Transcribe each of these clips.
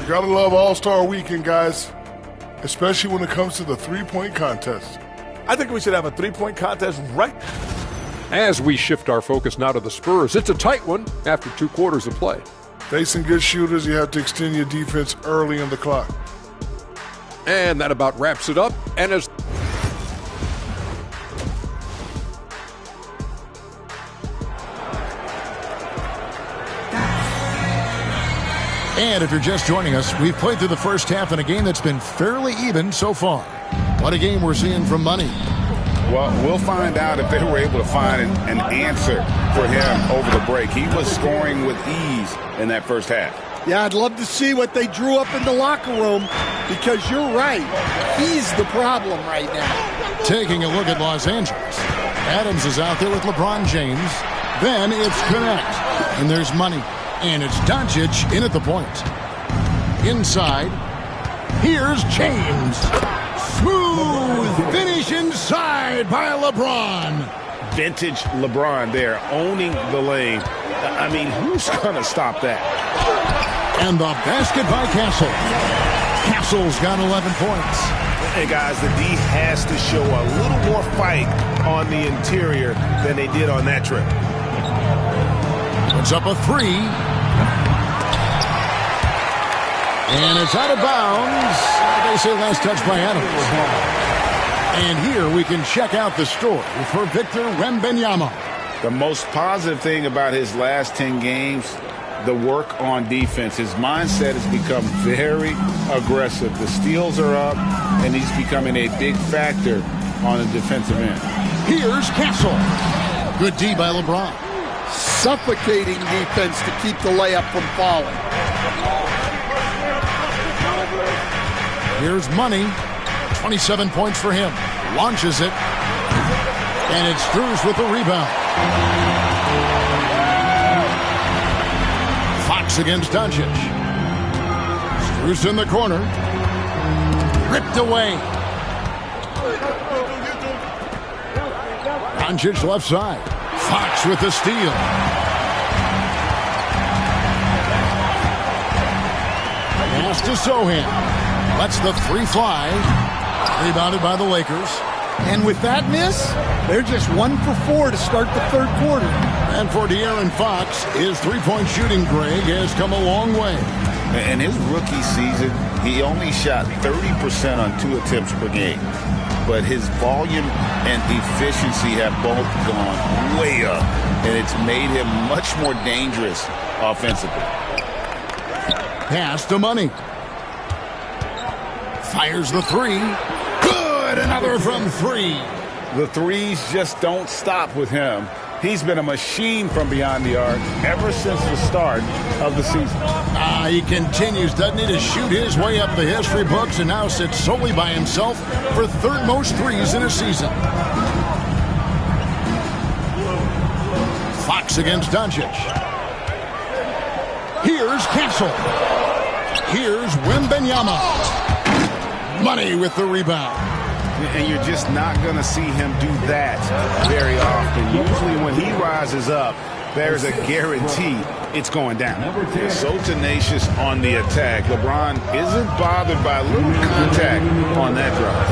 You gotta love All-Star Weekend, guys, especially when it comes to the three-point contest. I think we should have a three-point contest right. As we shift our focus now to the Spurs, it's a tight one after 2 quarters of play. Facing good shooters, you have to extend your defense early in the clock. And that about wraps it up. And as And if you're just joining us, we've played through the first half in a game that's been fairly even so far. What a game we're seeing from Money. Well, we'll find out if they were able to find an answer for him over the break. He was scoring with ease in that first half. Yeah, I'd love to see what they drew up in the locker room, because you're right. He's the problem right now. Taking a look at Los Angeles. Adams is out there with LeBron James. Then it's Connect. And there's Money. And it's Doncic in at the point. Inside, here's James. Smooth finish inside by LeBron. Vintage LeBron there, owning the lane. I mean, who's going to stop that? And the basket by Castle. Castle's got 11 points. Hey, guys, the D has to show a little more fight on the interior than they did on that trip. Puts up a 3. And it's out of bounds. They say last touch by Adams. And here we can check out the story for Victor Wembanyama. The most positive thing about his last 10 games, the work on defense. His mindset has become very aggressive. The steals are up, and he's becoming a big factor on the defensive end. Here's Castle. Good D by LeBron. Suffocating defense to keep the layup from falling. Here's Money. 27 points for him. Launches it. And it's Strus with the rebound. Fox against Doncic. Strus in the corner. Ripped away. Doncic left side. Fox with the steal. Pass to Sohan. Lets the 3 fly. Rebounded by the Lakers. And with that miss, they're just 1 for 4 to start the third quarter. And for De'Aaron Fox, his three-point shooting, Greg, has come a long way. In his rookie season, he only shot 30% on 2 attempts per game. But his volume and efficiency have both gone way up. And it's made him much more dangerous offensively. Pass to Money. Fires the 3. Good! Another from 3. The threes just don't stop with him. He's been a machine from beyond the arc ever since the start of the season. He continues, doesn't he, to shoot his way up the history books and now sits solely by himself for third most threes in a season. Fox against Doncic. Here's Castle. Here's Wembanyama. Money with the rebound. And you're just not going to see him do that very often. Usually when he rises up, there's a guarantee it's going down. They're so tenacious on the attack. LeBron isn't bothered by a little contact on that drive.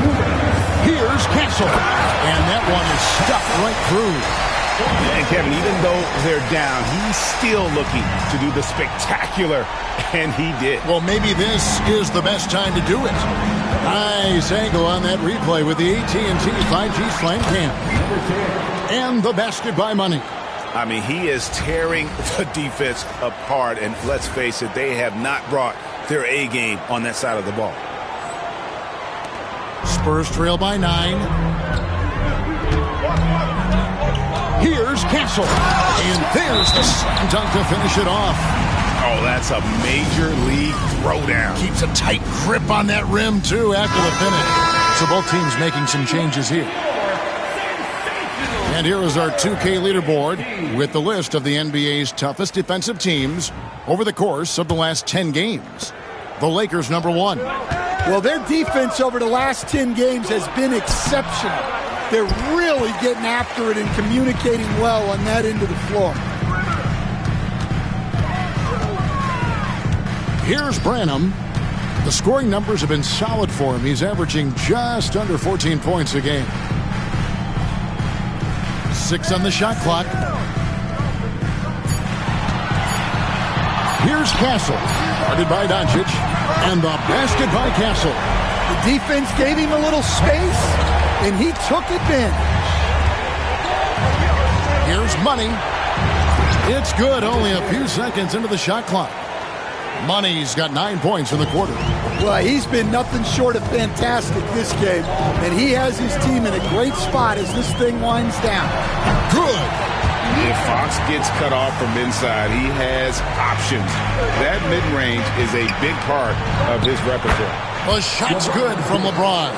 Here's Castle. And that one is stuffed right through. And Kevin, even though they're down, he's still looking to do the spectacular, and he did. Well, maybe this is the best time to do it. Nice angle on that replay with the AT&T 5G Slam Cam. And the basket by Money. I mean, he is tearing the defense apart, and let's face it, they have not brought their A game on that side of the ball. Spurs trail by 9. Here's Castle. And there's the slam dunk to finish it off. Oh, that's a major league throwdown. Keeps a tight grip on that rim, too, after the finish. So both teams making some changes here. And here is our 2K leaderboard with the list of the NBA's toughest defensive teams over the course of the last 10 games. The Lakers, number 1. Well, their defense over the last 10 games has been exceptional. They're really getting after it and communicating well on that end of the floor. Here's Branham. The scoring numbers have been solid for him. He's averaging just under 14 points a game. 6 on the shot clock. Here's Castle. Guarded by Doncic. And the basket by Castle. The defense gave him a little space, and he took advantage. Here's Money. It's good, only a few seconds into the shot clock. Money's got 9 points in the quarter. Well, he's been nothing short of fantastic this game, and he has his team in a great spot as this thing winds down. Good. If Fox gets cut off from inside, he has options. That mid-range is a big part of his repertoire. A shot's good from LeBron.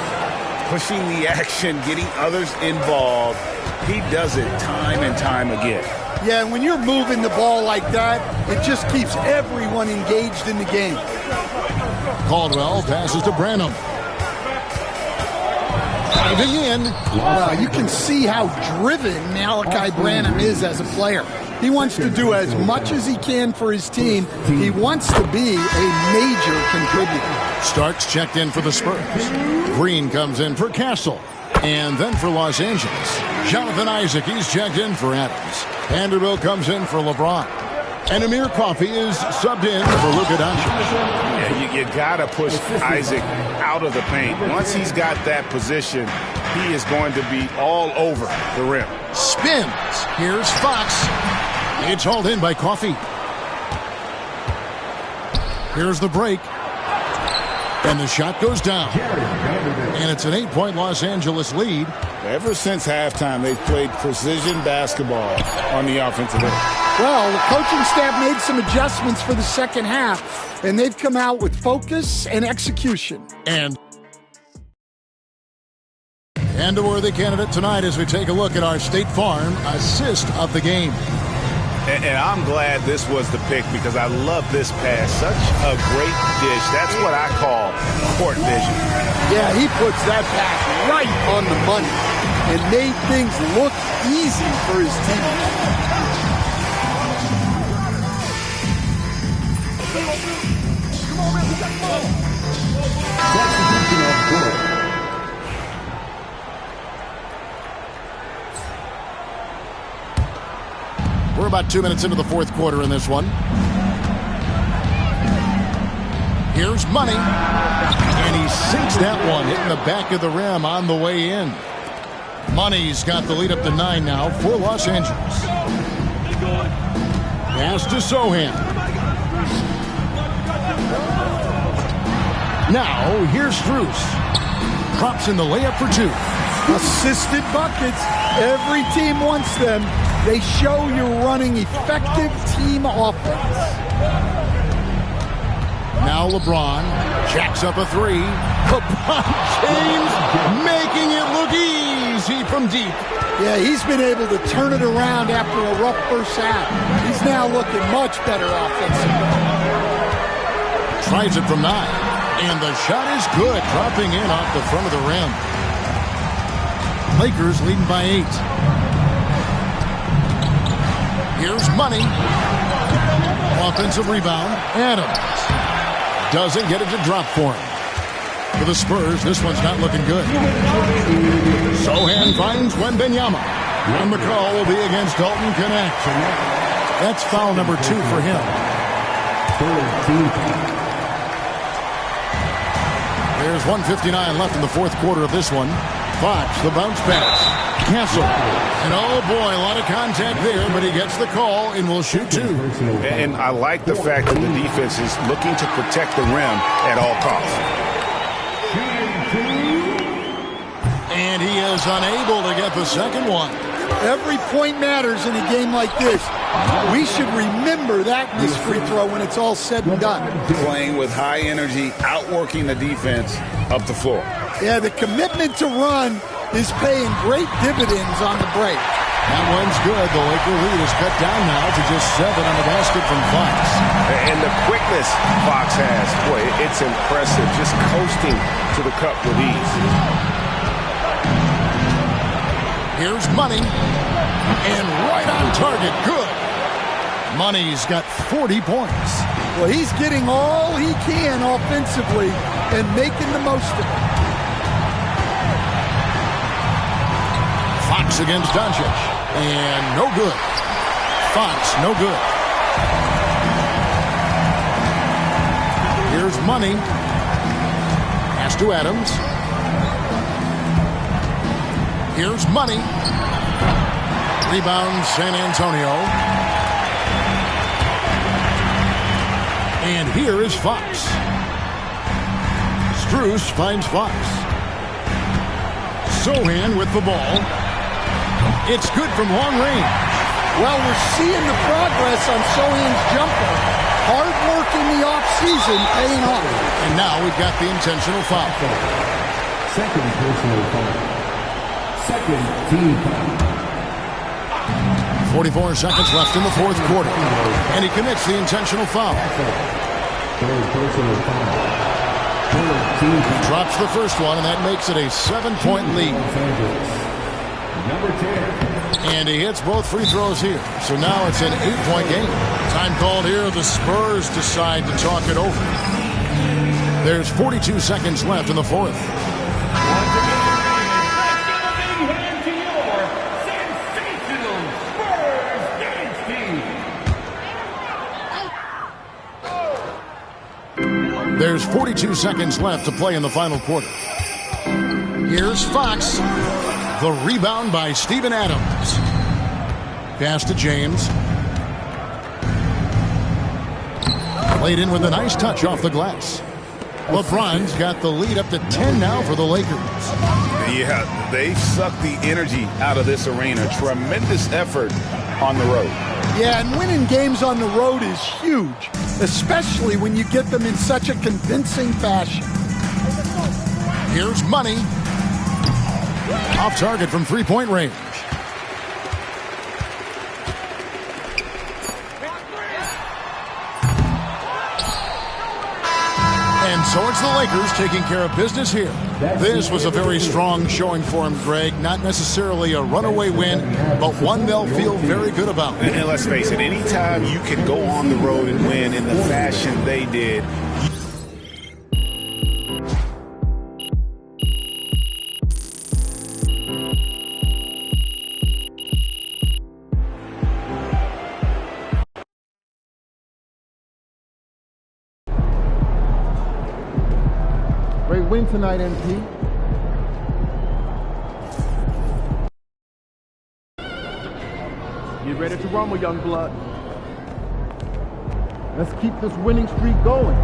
Pushing the action, getting others involved. He does it time and time again. Yeah, and when you're moving the ball like that, it just keeps everyone engaged in the game. Caldwell passes to Branham. Diving in. Well, you can see how driven Malachi Branham is as a player. He wants to do as much as he can for his team. He wants to be a major contributor. Starks checked in for the Spurs. Green comes in for Castle. And then for Los Angeles, Jonathan Isaac, he's checked in for Adams. Vanderbilt comes in for LeBron. And Amir Coffey is subbed in for Luka Doncic. Yeah, you got to push Isaac out of the paint. Once he's got that position, he is going to be all over the rim. Spins. Here's Fox. It's hauled in by Coffey. Here's the break. And the shot goes down. And it's an 8-point Los Angeles lead. Ever since halftime, they've played precision basketball on the offensive end. Well, the coaching staff made some adjustments for the second half, and they've come out with focus and execution. And a worthy candidate tonight as we take a look at our State Farm assist of the game. And I'm glad this was the pick because I love this pass. Such a great dish. That's what I call court vision. Yeah, he puts that pass right on the money and made things look easy for his team. We're about 2 minutes into the fourth quarter in this one. Here's Money. And he sinks that one, hitting the back of the rim on the way in. Money's got the lead up to 9 now for Los Angeles. Pass to Sohan. Now, here's Strus. Drops in the layup for 2. Assisted buckets. Every team wants them. They show you're running effective team offense. Now LeBron jacks up a 3. LeBron James making it look easy from deep. Yeah, he's been able to turn it around after a rough first half. He's now looking much better offensively. Tries it from 9. And the shot is good, dropping in off the front of the rim. Lakers leading by 8. Here's Money. Offensive rebound. Adams doesn't get it to drop for him. For the Spurs, this one's not looking good. Sohan finds Wembanyama. And the call will be against Dalton Connect. That's foul number 2 for him. There's 1:59 left in the fourth quarter of this one. Fox, the bounce pass. Castle. And oh boy, a lot of contact there, but he gets the call and will shoot 2. And I like the fact that the defense is looking to protect the rim at all costs. And he is unable to get the second one. Every point matters in a game like this. We should remember that in this free throw when it's all said and done. Playing with high energy, outworking the defense up the floor. Yeah, the commitment to run is paying great dividends on the break. That one's good. The Laker lead is cut down now to just 7 on the basket from Fox. And the quickness Fox has, boy, it's impressive. Just coasting to the cup with ease. Here's Money. And right on target. Good. Money's got 40 points. Well, he's getting all he can offensively and making the most of it. Fox against Doncic. And no good. Fox, no good. Here's Money. Pass to Adams. Here's Money. Rebound San Antonio. And here is Fox. Strus finds Fox. Sochan with the ball. It's good from long range. Well, we're seeing the progress on Sochan's jumper. Hard work in the offseason paying off. And now we've got the intentional foul. Second personal foul. Second team foul. 44 seconds left in the fourth quarter. And he commits the intentional foul. Third personal foul. Third team foul. Drops the first one, and that makes it a 7-point lead. Number 10. And he hits both free throws here. So now it's an 8-point game. Time called here. The Spurs decide to talk it over. There's 42 seconds left in the fourth. There's 42 seconds left to play in the final quarter. Here's Fox. The rebound by Steven Adams. Pass to James. Played in with a nice touch off the glass. LeBron's got the lead up to 10 now for the Lakers. Yeah, they've sucked the energy out of this arena. Tremendous effort on the road. Yeah, and winning games on the road is huge, especially when you get them in such a convincing fashion. Here's Money. Off target from three-point range. And so it's the Lakers taking care of business here. This was a very strong showing for him, Greg. Not necessarily a runaway win, but one they'll feel very good about. And let's face it, anytime you can go on the road and win in the fashion they did, Great win tonight, MP. Get ready to rumble, young blood. Let's keep this winning streak going.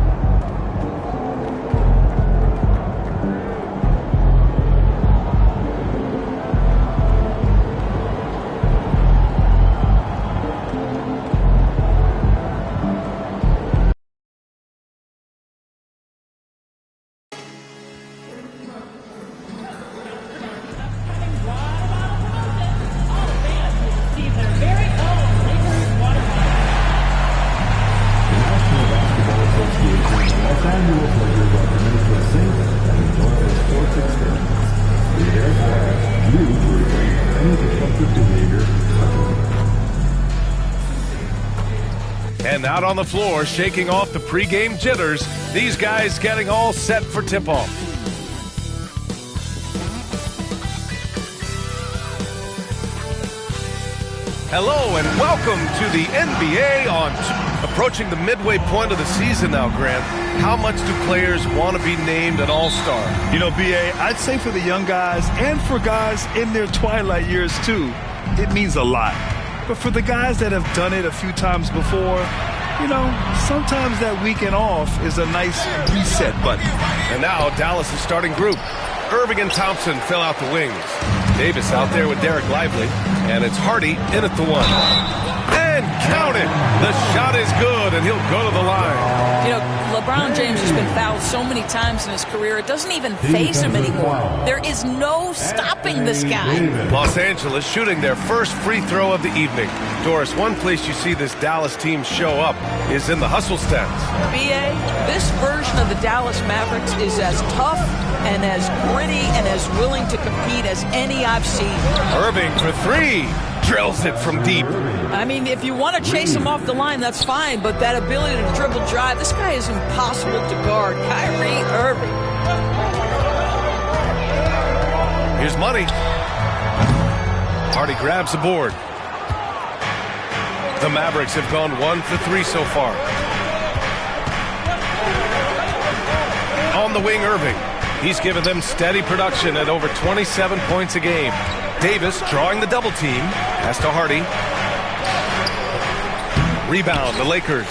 And out on the floor, shaking off the pregame jitters, these guys getting all set for tip-off. Hello and welcome to the NBA on approaching the midway point of the season now, Grant. How much do players want to be named an all-star? You know, B.A., I'd say for the young guys and for guys in their twilight years too, it means a lot. But for the guys that have done it a few times before, you know, sometimes that weekend off is a nice reset button. And now Dallas' starting group. Irving and Thompson fill out the wings. Davis out there with Derek Lively. And it's Hardy in at the one. And count it! The shot is good, and he'll go to the line. You know, LeBron James has been fouled so many times in his career, it doesn't even faze him anymore. There is no stopping this guy. Los Angeles shooting their first free throw of the evening. Doris, one place you see this Dallas team show up is in the hustle stance. B.A., this version of the Dallas Mavericks is as tough and as gritty and as willing to compete as any I've seen. Irving for three. drills it from deep. I mean, if you want to chase him off the line, that's fine, but that ability to dribble drive, this guy is impossible to guard. Kyrie Irving. Here's money. Hardy grabs the board. The Mavericks have gone 1 for 3 so far. On the wing, Irving. He's given them steady production at over 27 points a game. Davis drawing the double team. Pass to Hardy. Rebound, the Lakers.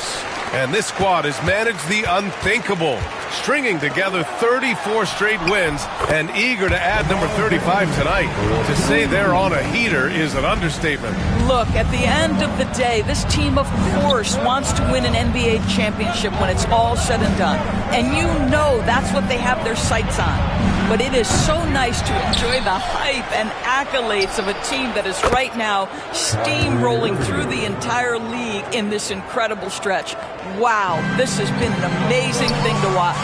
And this squad has managed the unthinkable, stringing together 34 straight wins and eager to add number 35 tonight. To say they're on a heater is an understatement. Look, at the end of the day, this team, of course, wants to win an NBA championship when it's all said and done. And you know that's what they have their sights on. But it is so nice to enjoy the hype and accolades of a team that is right now steamrolling through the entire league in this incredible stretch. Wow, this has been an amazing thing to watch.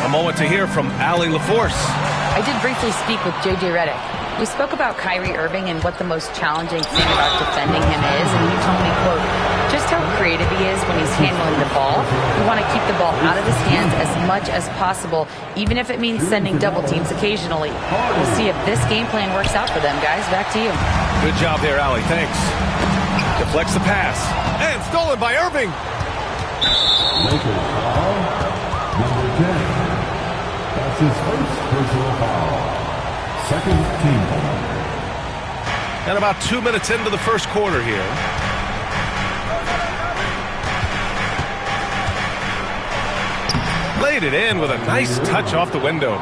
A moment to hear from Allie LaForce. I did briefly speak with J.J. Redick. We spoke about Kyrie Irving and what the most challenging thing about defending him is, and he told me, quote, just how creative he is when he's handling the ball. We want to keep the ball out of his hands as much as possible, even if it means sending double teams occasionally. We'll see if this game plan works out for them, guys. Back to you. Good job there, Allie. Thanks. Deflects the pass. And stolen by Irving. Lakers foul, number 10. That's his first personal foul. Second team. And about 2 minutes into the first quarter here. Laid it in with a nice touch off the window.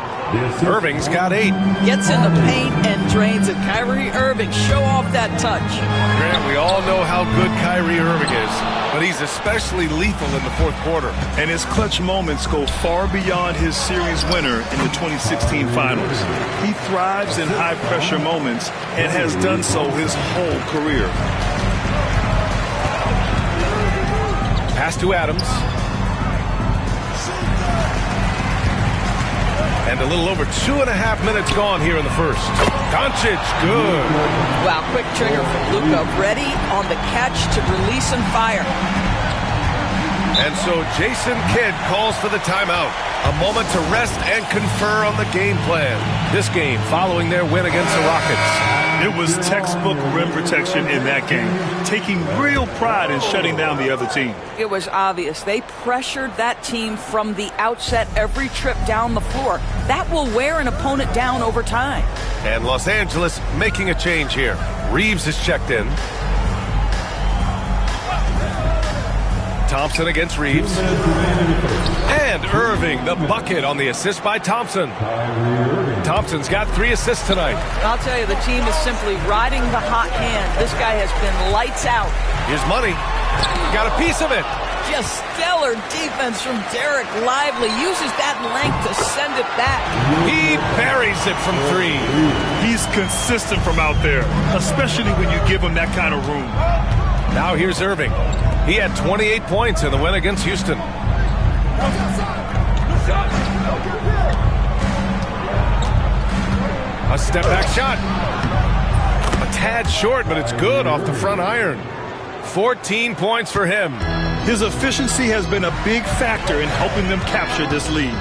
Irving's got 8. Gets in the paint and drains it. Kyrie Irving, show off that touch. Grant, we all know how good Kyrie Irving is, but he's especially lethal in the fourth quarter. And his clutch moments go far beyond his series winner in the 2016 finals. He thrives in high-pressure moments and has done so his whole career. Pass to Adams. And a little over 2.5 minutes gone here in the first. Doncic, good. Wow, quick trigger from Luka. Ready on the catch to release and fire. And so Jason Kidd calls for the timeout. A moment to rest and confer on the game plan. This game following their win against the Rockets. It was textbook rim protection in that game, taking real pride in shutting down the other team. It was obvious. They pressured that team from the outset every trip down the floor. That will wear an opponent down over time. And Los Angeles making a change here. Reeves is checked in. Thompson against Reeves. And Irving, the bucket on the assist by Thompson. Thompson's got 3 assists tonight. I'll tell you, the team is simply riding the hot hand. This guy has been lights out. Here's money. Got a piece of it. Just stellar defense from Derek Lively. Uses that length to send it back. He buries it from 3. He's consistent from out there, especially when you give him that kind of room. Now here's Irving. He had 28 points in the win against Houston. A step-back shot. A tad short, but it's good off the front iron. 14 points for him. His efficiency has been a big factor in helping them capture this lead.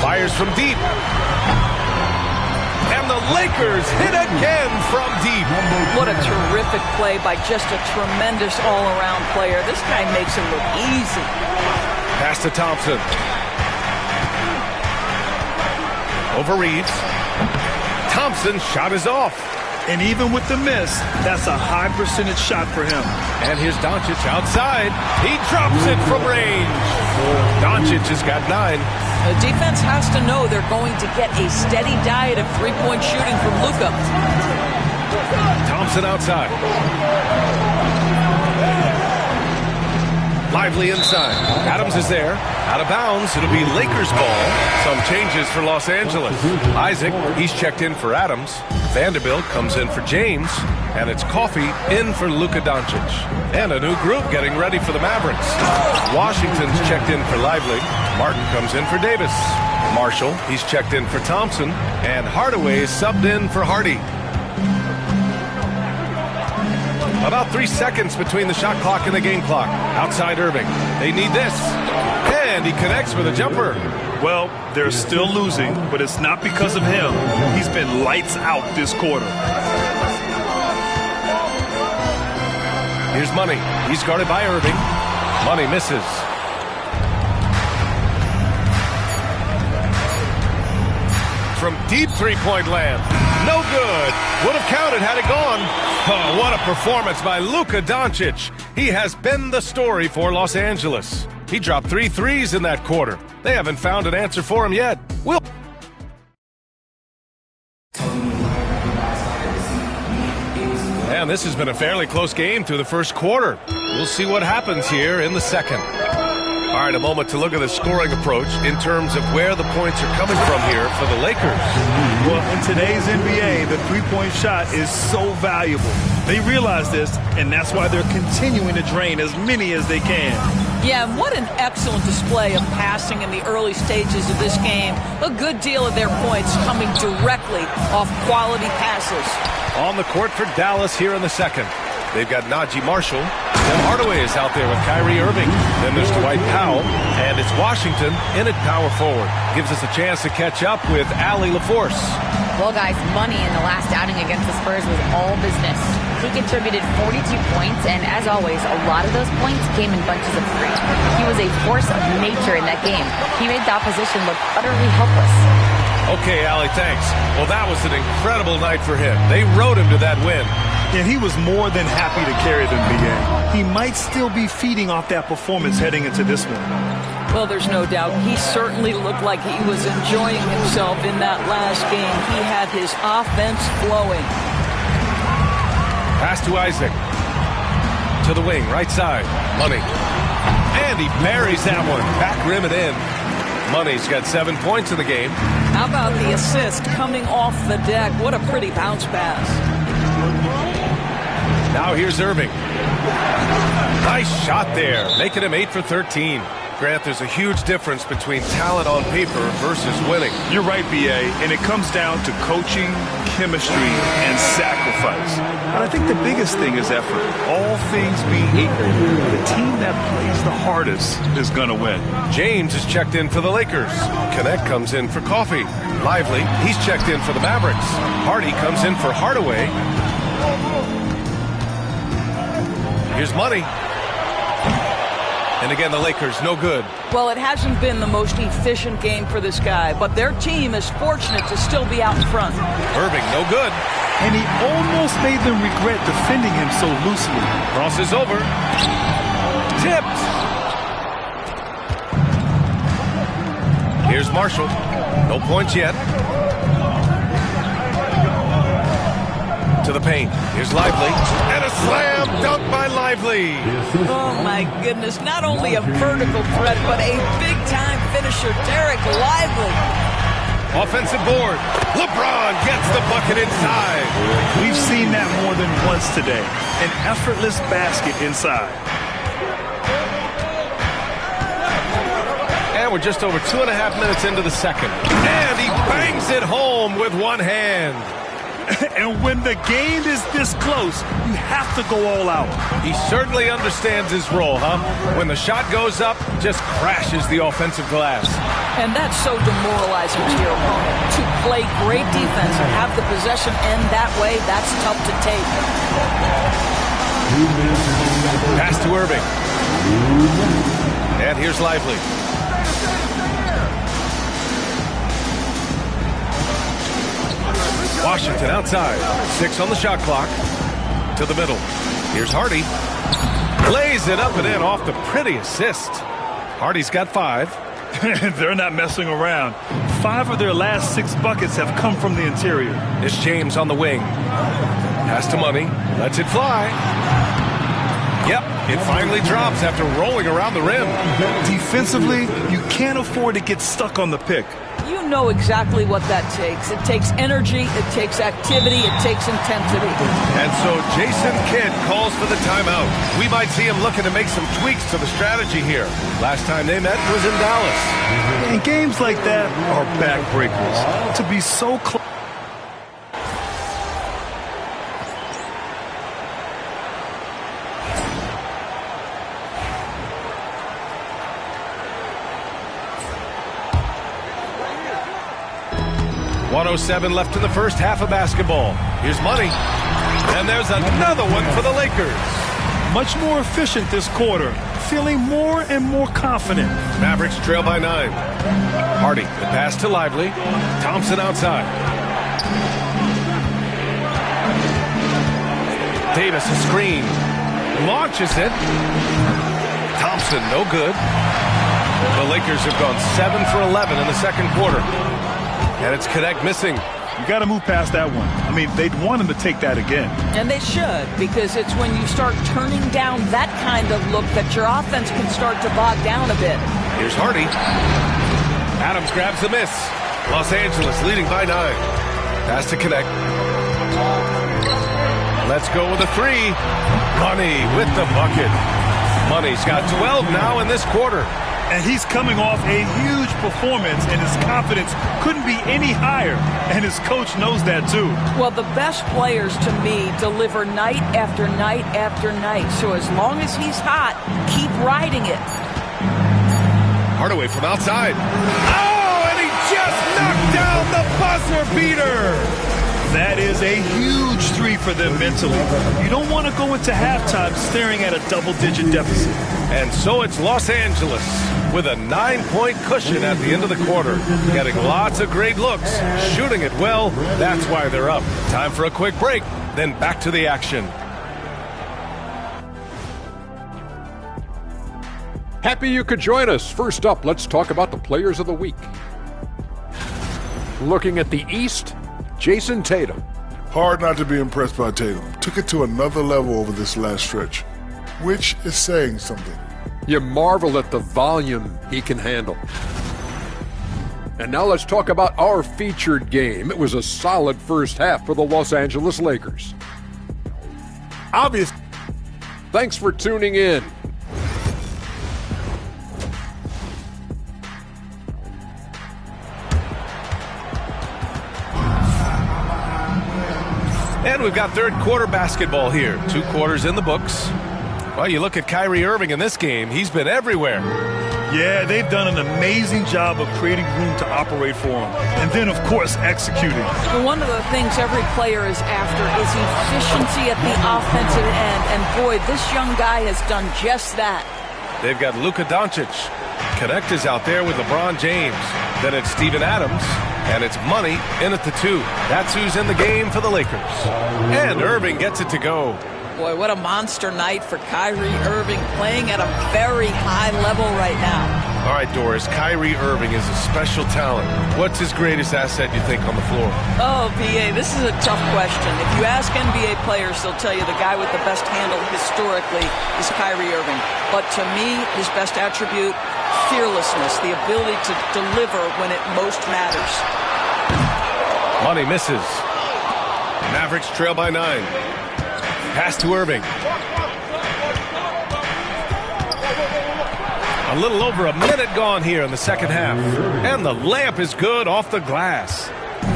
Fires from deep. And the Lakers hit again from deep. What a terrific play by just a tremendous all-around player. This guy makes it look easy. Pass to Thompson. Over Reeves. Thompson's shot is off. And even with the miss, that's a high percentage shot for him. And here's Doncic outside. He drops it from range. Doncic has got 9. The defense has to know they're going to get a steady diet of three-point shooting from Luka. Thompson outside. Lively inside. Adams is there. Out of bounds. It'll be Lakers ball. Some changes for Los Angeles. Isaac, he's checked in for Adams. Vanderbilt comes in for James. And it's Coffey in for Luka Doncic. And a new group getting ready for the Mavericks. Washington's checked in for Lively. Martin comes in for Davis. Marshall, he's checked in for Thompson. And Hardaway is subbed in for Hardy. About 3 seconds between the shot clock and the game clock. Outside Irving. They need this. And he connects with a jumper. Well, they're still losing, but it's not because of him. He's been lights out this quarter. Here's Money. He's guarded by Irving. Money misses. From deep three-point land. No good. Would have counted had it gone. Oh, what a performance by Luka Doncic. He has been the story for Los Angeles. He dropped 3 threes in that quarter. They haven't found an answer for him yet. And this has been a fairly close game through the first quarter. We'll see what happens here in the second. All right, a moment to look at the scoring approach in terms of where the points are coming from here for the Lakers. Well, in today's NBA, the three-point shot is so valuable. They realize this, and that's why they're continuing to drain as many as they can. Yeah, and what an excellent display of passing in the early stages of this game. A good deal of their points coming directly off quality passes. On the court for Dallas here in the second. They've got Najee Marshall. Tim Hardaway is out there with Kyrie Irving. Then there's Dwight Powell. And it's Washington in at power forward. Gives us a chance to catch up with Allie LaForce. Well, guys, Money in the last outing against the Spurs was all business. He contributed 42 points, and as always, a lot of those points came in bunches of 3. He was a force of nature in that game. He made the opposition look utterly helpless. Okay, Allie, thanks. Well, that was an incredible night for him. They rode him to that win. And he was more than happy to carry them, B.A. He might still be feeding off that performance heading into this one. Well, there's no doubt. He certainly looked like he was enjoying himself in that last game. He had his offense flowing. Pass to Isaac. To the wing, right side. Money. And he buries that one. Back rim and in. Money's got 7 points in the game. How about the assist coming off the deck? What a pretty bounce pass. Now here's Irving. Nice shot there, making him 8 for 13. Grant, there's a huge difference between talent on paper versus winning. You're right, B.A., and it comes down to coaching, chemistry, and sacrifice. And I think the biggest thing is effort. All things being equal, the team that plays the hardest is going to win. James is checked in for the Lakers. Connect comes in for Coffee. Lively, he's checked in for the Mavericks. Hardy comes in for Hardaway. Here's Money. And again, the Lakers, no good. Well, it hasn't been the most efficient game for this guy, but their team is fortunate to still be out in front. Irving, no good. And he almost made them regret defending him so loosely. Crosses over. Tipped. Here's Marshall. No points yet. To the paint. Here's Lively. And a slam dunk by Lively. Oh, my goodness. Not only a vertical threat, but a big-time finisher. Derek Lively. Offensive board. LeBron gets the bucket inside. We've seen that more than once today. An effortless basket inside. And we're just over 2.5 minutes into the second. And he bangs it home with one hand. And when the game is this close, you have to go all out. He certainly understands his role, huh? When the shot goes up, just crashes the offensive glass. And that's so demoralizing to your opponent. To play great defense and have the possession end that way, that's tough to take. Pass to Irving. And here's Lively. Washington outside. 6 on the shot clock. To the middle. Here's Hardy. Lays it up and in off the pretty assist. Hardy's got 5. They're not messing around. 5 of their last 6 buckets have come from the interior. It's James on the wing. Pass to Money. Lets it fly. Yep, it finally drops after rolling around the rim. Defensively, you can't afford to get stuck on the pick. You know exactly what that takes. It takes energy, it takes activity, it takes intensity. And so Jason Kidd calls for the timeout. We might see him looking to make some tweaks to the strategy here. Last time they met was in Dallas. And games like that are backbreakers. To be so close. 1:07 left in the first half of basketball. Here's Money. And there's another one for the Lakers. Much more efficient this quarter. Feeling more and more confident. Mavericks trail by 9. Hardy, the pass to Lively. Thompson outside. Davis, a screen. Launches it. Thompson, no good. The Lakers have gone 7 for 11 in the second quarter. And it's Connect missing. You got to move past that one. I mean, they'd want him to take that again. And they should, because it's when you start turning down that kind of look that your offense can start to bog down a bit. Here's Hardy. Adams grabs the miss. Los Angeles leading by 9. Pass to Connect. Let's go with a 3. Money with the bucket. Money's got 12 now in this quarter. And he's coming off a huge performance, and his confidence couldn't be any higher. And his coach knows that, too. Well, the best players, to me, deliver night after night after night. So as long as he's hot, keep riding it. Hardaway from outside. Oh, and he just knocked down the buzzer beater. That is a huge 3 for them mentally. You don't want to go into halftime staring at a double-digit deficit. And so it's Los Angeles with a 9-point cushion at the end of the quarter. Getting lots of great looks, shooting it well. That's why they're up. Time for a quick break, then back to the action. Happy you could join us. First up, let's talk about the players of the week. Looking at the East, Jason Tatum. Hard not to be impressed by Tatum. Took it to another level over this last stretch, which is saying something. You marvel at the volume he can handle. And now let's talk about our featured game. It was a solid first half for the Los Angeles Lakers. Obvious. Thanks for tuning in. And we've got third quarter basketball here. 2 quarters in the books. Well, you look at Kyrie Irving in this game. He's been everywhere. Yeah, they've done an amazing job of creating room to operate for him. And then, of course, executing. Well, one of the things every player is after is efficiency at the offensive end. And boy, this young guy has done just that. They've got Luka Doncic. Connect is out there with LeBron James. Then it's Steven Adams. And it's Money in at the 2. That's who's in the game for the Lakers. And Irving gets it to go. Boy, what a monster night for Kyrie Irving, playing at a very high level right now. All right, Doris, Kyrie Irving is a special talent. What's his greatest asset, you think, on the floor? Oh, PA, this is a tough question. If you ask NBA players, they'll tell you the guy with the best handle historically is Kyrie Irving. But to me, his best attribute, fearlessness, the ability to deliver when it most matters. Money misses. Mavericks trail by 9. Pass to Irving. A little over a minute gone here in the second half. And the layup is good off the glass.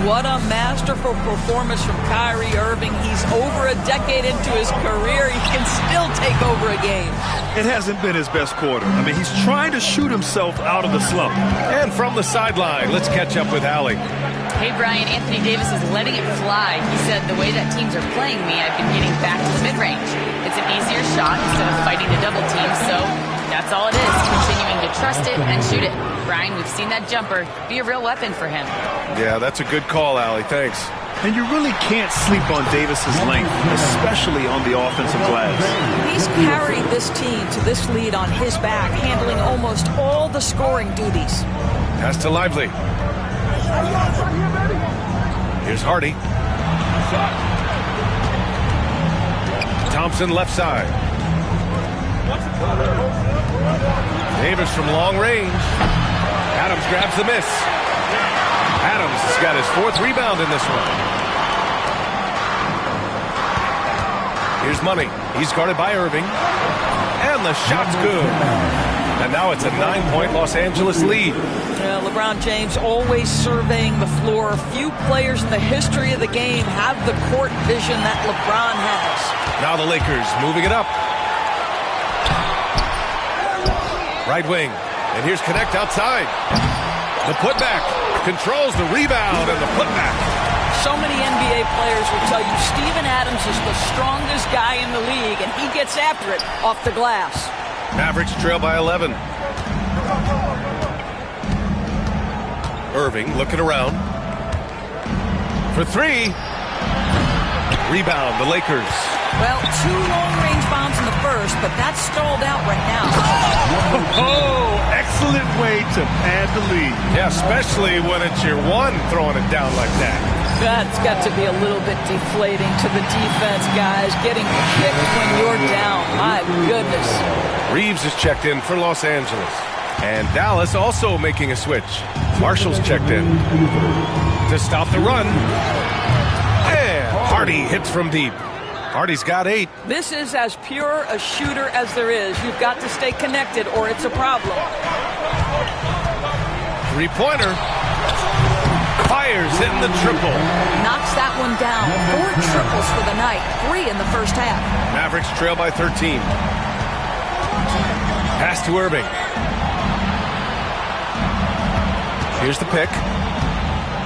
What a masterful performance from Kyrie Irving. He's over a decade into his career. He can still take over a game. It hasn't been his best quarter. I mean, he's trying to shoot himself out of the slump. And from the sideline, let's catch up with Allie. Hey, Brian, Anthony Davis is letting it fly. He said, the way that teams are playing me, I've been getting back to the mid-range. It's an easier shot instead of fighting the double team, so that's all it is, continuing to trust it and shoot it. Brian, we've seen that jumper be a real weapon for him. Yeah, that's a good call, Allie. Thanks. And you really can't sleep on Davis's length, especially on the offensive glass. He's carried this team to this lead on his back, handling almost all the scoring duties. Pass to Lively. Here's Hardy. Thompson left side. Davis from long range. Adams grabs the miss. Adams has got his 4th rebound in this one. Here's Money. He's guarded by Irving. And the shot's good. And now it's a 9-point Los Angeles lead. LeBron James always surveying the floor. Few players in the history of the game have the court vision that LeBron has. Now the Lakers moving it up. Right wing. And here's Connect outside. The putback. controls the rebound and the putback. So many NBA players will tell you Steven Adams is the strongest guy in the league, and he gets after it off the glass. Mavericks trail by 11. Irving looking around. For three. Rebound, the Lakers. Well, 2 long-range bombs in the first, but that's stalled out right now. Oh, excellent way to pad the lead. Yeah, especially when it's your one throwing it down like that. That's got to be a little bit deflating to the defense, guys. Getting kicked when you're down. My goodness. Reeves is checked in for Los Angeles. And Dallas also making a switch. Marshall's checked in to stop the run. And Hardy hits from deep. Hardy's got 8. This is as pure a shooter as there is. You've got to stay connected or it's a problem. Three-pointer. Fires in the triple. Knocks that one down. 4 triples for the night. 3 in the first half. Mavericks trail by 13. Pass to Irving. Here's the pick.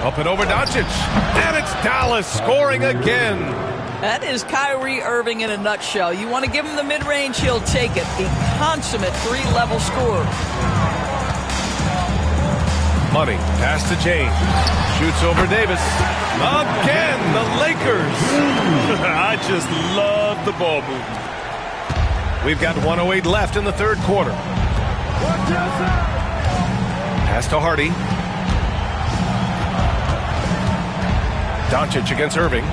Up and over Doncic. And it's Dallas scoring again. That is Kyrie Irving in a nutshell. You want to give him the mid-range, he'll take it. The consummate 3-level scorer. Money. Pass to James. Shoots over Davis. Again, the Lakers. I just love the ball movement. We've got 1:08 left in the third quarter. Pass to Hardy. Doncic against Irving.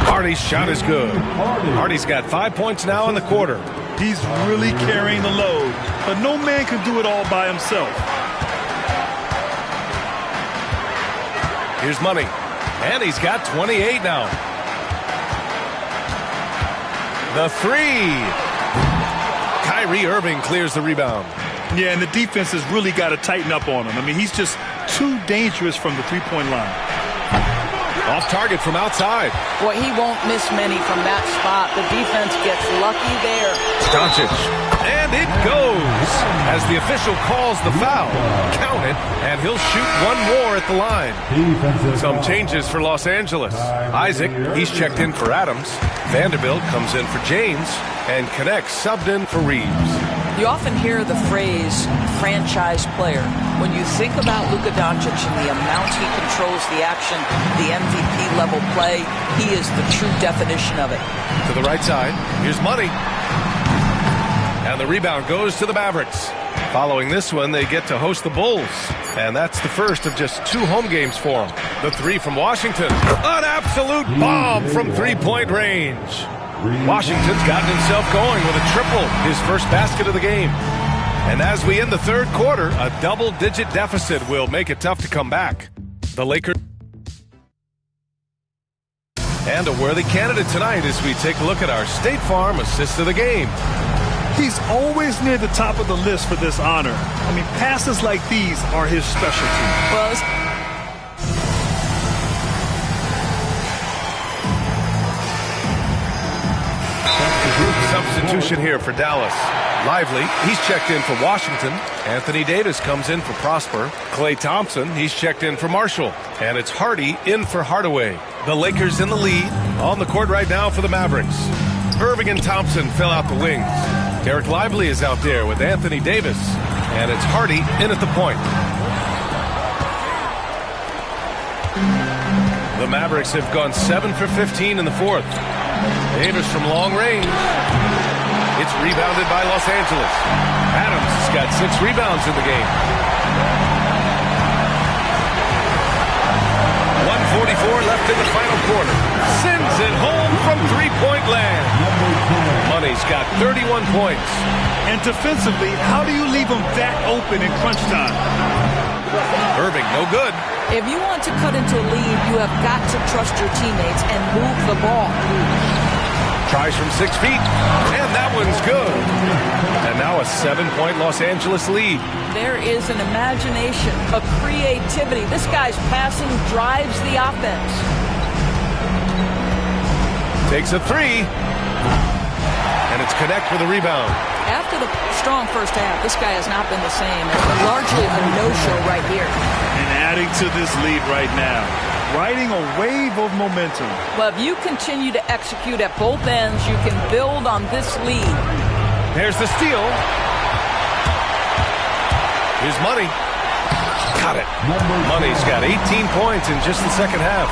Hardy's shot is good. Hardy's got 5 points now in the quarter. He's really carrying the load, but no man can do it all by himself. Here's Money. And he's got 28 now. The 3. Kyrie Irving clears the rebound. Yeah, and the defense has really got to tighten up on him. I mean, he's just too dangerous from the three-point line. Off target from outside. Boy, he won't miss many from that spot. The defense gets lucky there. Doncic. And it goes as the official calls the foul. Count it, and he'll shoot one more at the line. Some changes for Los Angeles. Isaac, he's checked in for Adams. Vanderbilt comes in for James. And connects subbed in for Reeves. You often hear the phrase franchise player. When you think about Luka Doncic and the amount he controls the action, the MVP level play, he is the true definition of it. To the right side, here's Money. And the rebound goes to the Mavericks. Following this one, they get to host the Bulls. And that's the first of just 2 home games for them. The 3 from Washington. An absolute bomb from three-point range. Washington's gotten himself going with a triple, his first basket of the game. And as we end the third quarter, a double-digit deficit will make it tough to come back. The Lakers. And a worthy candidate tonight as we take a look at our State Farm assist of the game. He's always near the top of the list for this honor. I mean, passes like these are his specialty. Well, substitution here for Dallas. Lively, he's checked in for Washington. Anthony Davis comes in for Prosper. Klay Thompson, he's checked in for Marshall. And it's Hardy in for Hardaway. The Lakers in the lead. On the court right now for the Mavericks. Irving and Thompson fill out the wings. Derek Lively is out there with Anthony Davis. And it's Hardy in at the point. The Mavericks have gone 7 for 15 in the fourth. Davis from long range. It's rebounded by Los Angeles. Adams has got 6 rebounds in the game. 1:44 left in the final quarter. Sends it home from three-point land. Money's got 31 points. And defensively, how do you leave them that open in crunch time? Irving, no good. if you want to cut into a lead, you have got to trust your teammates and move the ball. Tries from 6 feet, and that one's good. And now a 7-point Los Angeles lead. There is an imagination, a creativity. This guy's passing drives the offense. Takes a 3. And it's Connect for the rebound. After the strong first half, this guy has not been the same. It's largely a no-show right here. And adding to this lead right now, riding a wave of momentum. Well, if you continue to execute at both ends, you can build on this lead. There's the steal. Here's Money. Got it. Money's got 18 points in just the second half.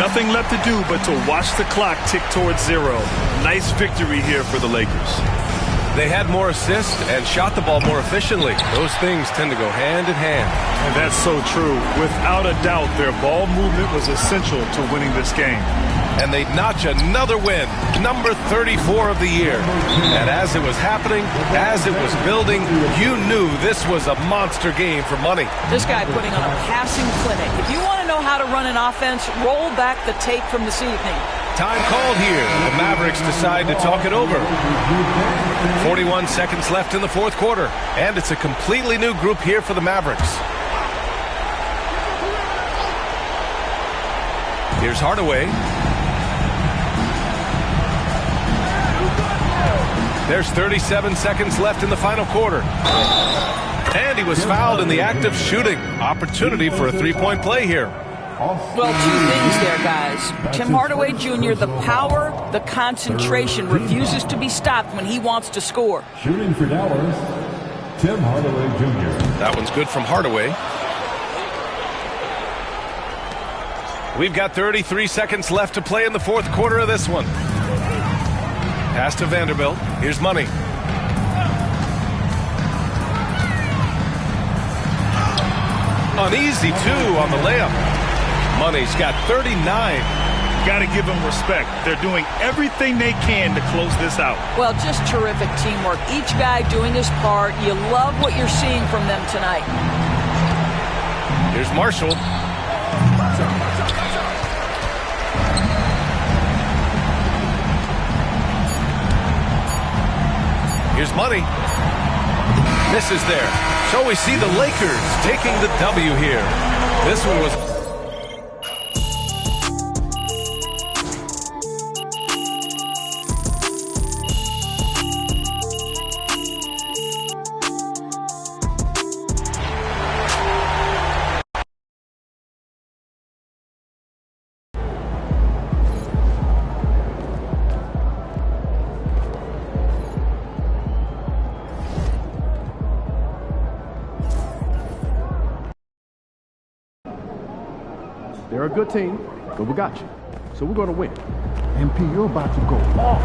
Nothing left to do but to watch the clock tick towards 0. Nice victory here for the Lakers. They had more assists and shot the ball more efficiently. Those things tend to go hand in hand. And that's so true. Without a doubt, their ball movement was essential to winning this game. And they'd notch another win, number 34 of the year. And as it was happening, as it was building, you knew this was a monster game for Money. This guy putting on a passing clinic. If you want to know how to run an offense, roll back the tape from this evening. Time called here. The Mavericks decide to talk it over. 41 seconds left in the fourth quarter. And it's a completely new group here for the Mavericks. Here's Hardaway. There's 37 seconds left in the final quarter. And he was fouled in the act of shooting. Opportunity for a three-point play here. Well, two things there, guys. Tim Hardaway Jr., the power, the concentration, refuses to be stopped when he wants to score. Shooting for Dallas, Tim Hardaway Jr. That one's good from Hardaway. We've got 33 seconds left to play in the fourth quarter of this one. Pass to Vanderbilt. Here's Money. An easy two on the layup. Money's got 39. Got to give them respect. They're doing everything they can to close this out. Well, just terrific teamwork. Each guy doing his part. You love what you're seeing from them tonight. Here's Marshall. Here's Money. Misses there. So we see the Lakers taking the W here. This one was... They're a good team, but we got you. So we're going to win. MP, you're about to go off.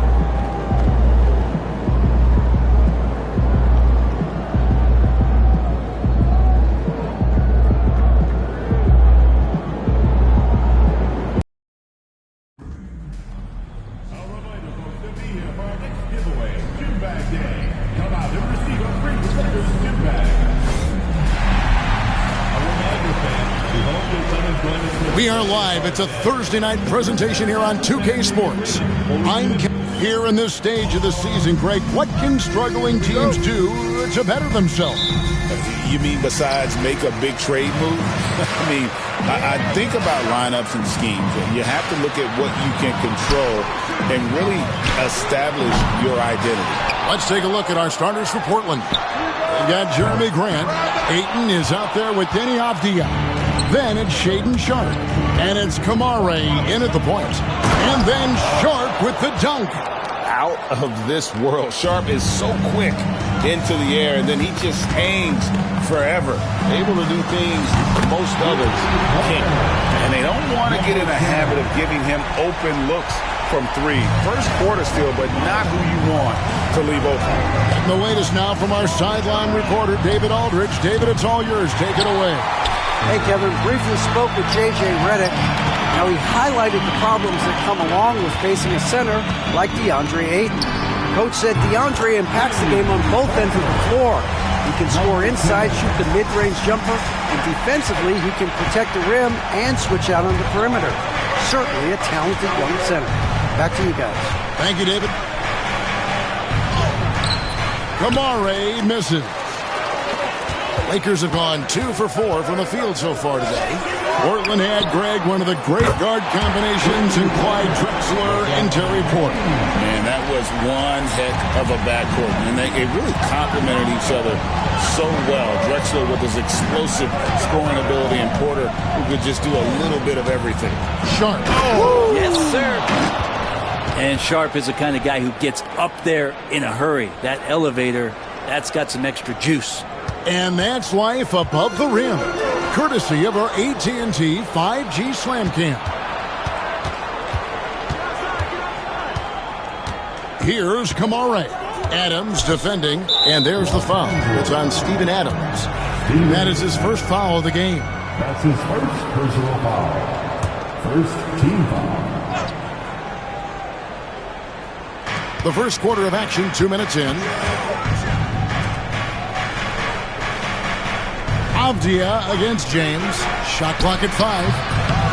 We are live. It's a Thursday night presentation here on 2K Sports. I'm here in this stage of the season, Greg. What can struggling teams do to better themselves? You mean besides make a big trade move? I mean, I think about lineups and schemes. You have to look at what you can control and really establish your identity. Let's take a look at our starters for Portland. We've got Jeremy Grant. Ayton is out there with Denny Avdia. Then it's Shaedon Sharpe. And it's Kamare in at the point. And then Sharpe with the dunk. Out of this world. Sharpe is so quick into the air, and then he just hangs forever. Able to do things most others can't. And they don't want to get in a habit of giving him open looks from three. First quarter still, but not who you want to leave open. And the latest now from our sideline reporter, David Aldridge. David, it's all yours. Take it away. Hey, Kevin, briefly spoke with J.J. Redick. Now, he highlighted the problems that come along with facing a center like DeAndre Ayton. Coach said DeAndre impacts the game on both ends of the floor. He can score inside, shoot the mid-range jumper, and defensively, he can protect the rim and switch out on the perimeter. Certainly a talented young center. Back to you guys. Thank you, David. Kamare misses. Lakers have gone 2 for 4 from the field so far today. Portland had, Greg, one of the great guard combinations in Clyde Drexler and Terry Porter. Man, that was one heck of a backcourt. And they really complemented each other so well. Drexler with his explosive scoring ability and Porter who could just do a little bit of everything. Sharp. Oh. Yes, sir. And Sharp is the kind of guy who gets up there in a hurry. That elevator, that's got some extra juice. And that's life above the rim, courtesy of our AT&T 5G Slam Cam. Here's Kamare. Adams defending, and there's the foul. It's on Steven Adams. That is his first foul of the game. That's his first personal foul. First team foul. The first quarter of action, 2 minutes in. Avdia against James. Shot clock at 5.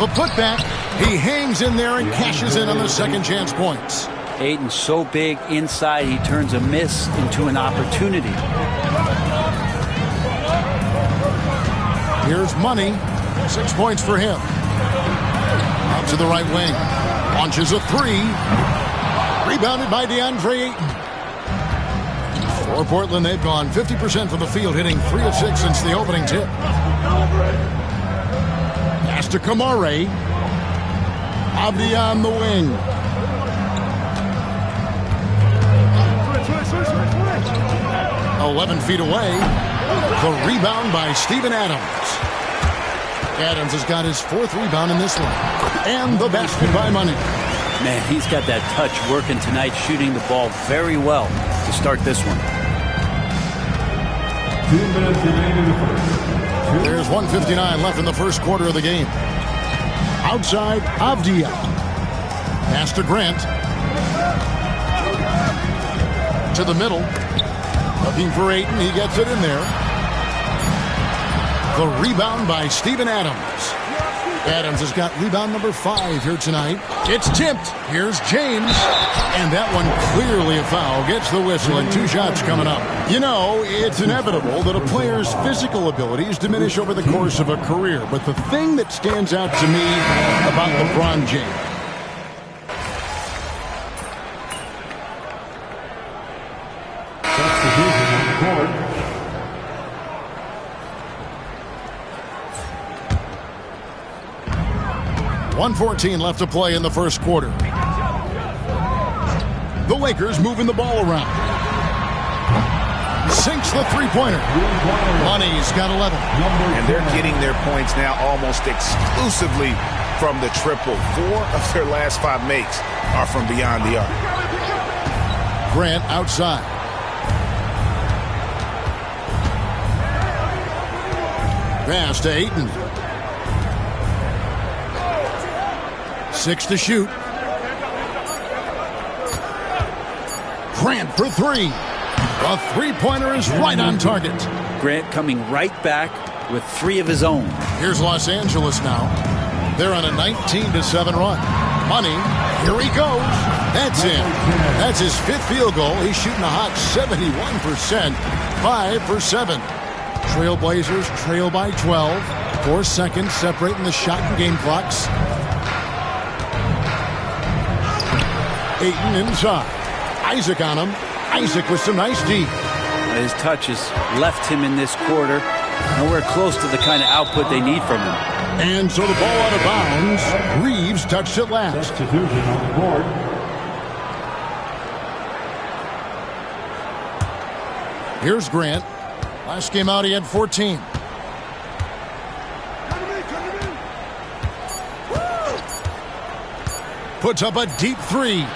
A putback. He hangs in there and cashes in on the second chance points. Ayton's so big inside, he turns a miss into an opportunity. Here's Money. 6 points for him. Out to the right wing. Launches a 3. Rebounded by DeAndre Ayton. For Portland, they've gone 50% from the field, hitting 3 of 6 since the opening tip. Pass to Kamare. Avdia on the wing. Oh, 11 feet away. The rebound by Steven Adams. Adams has got his 4th rebound in this one. And the basket by Money. Man, he's got that touch working tonight, shooting the ball very well to start this one. 2 minutes remaining in the first. There's 1:59 left in the first quarter of the game. Outside, Avdia. Pass to Grant. To the middle. Looking for Ayton. He gets it in there. The rebound by Steven Adams. Adams has got rebound number 5 here tonight. It's tipped. Here's James. And that one clearly a foul. Gets the whistle and 2 shots coming up. You know, it's inevitable that a player's physical abilities diminish over the course of a career. But the thing that stands out to me about LeBron James, Substitution on the court. 1:14 left to play in the first quarter. The Lakers moving the ball around. Sinks the three-pointer. Money's got 11. And they're getting their points now almost exclusively from the triple. 4 of their last 5 makes are from beyond the arc. Grant outside. Pass to Ayton. 6 to shoot. Grant for 3. A three-pointer is right on target. Grant coming right back with 3 of his own. Here's Los Angeles now. They're on a 19-7 run. Money, here he goes. That's in. That's his 5th field goal. He's shooting a hot 71%. 5 for 7. Trailblazers trail by 12. 4 seconds separating the shot and game clocks. Ayton inside. Isaac on him. Isaac with some nice D. His touch has left him in this quarter. Nowhere close to the kind of output they need from him. And so the ball out of bounds. Reeves touched it last. Substitution on the board. Here's Grant. Last game out, he had 14. Puts up a deep 3.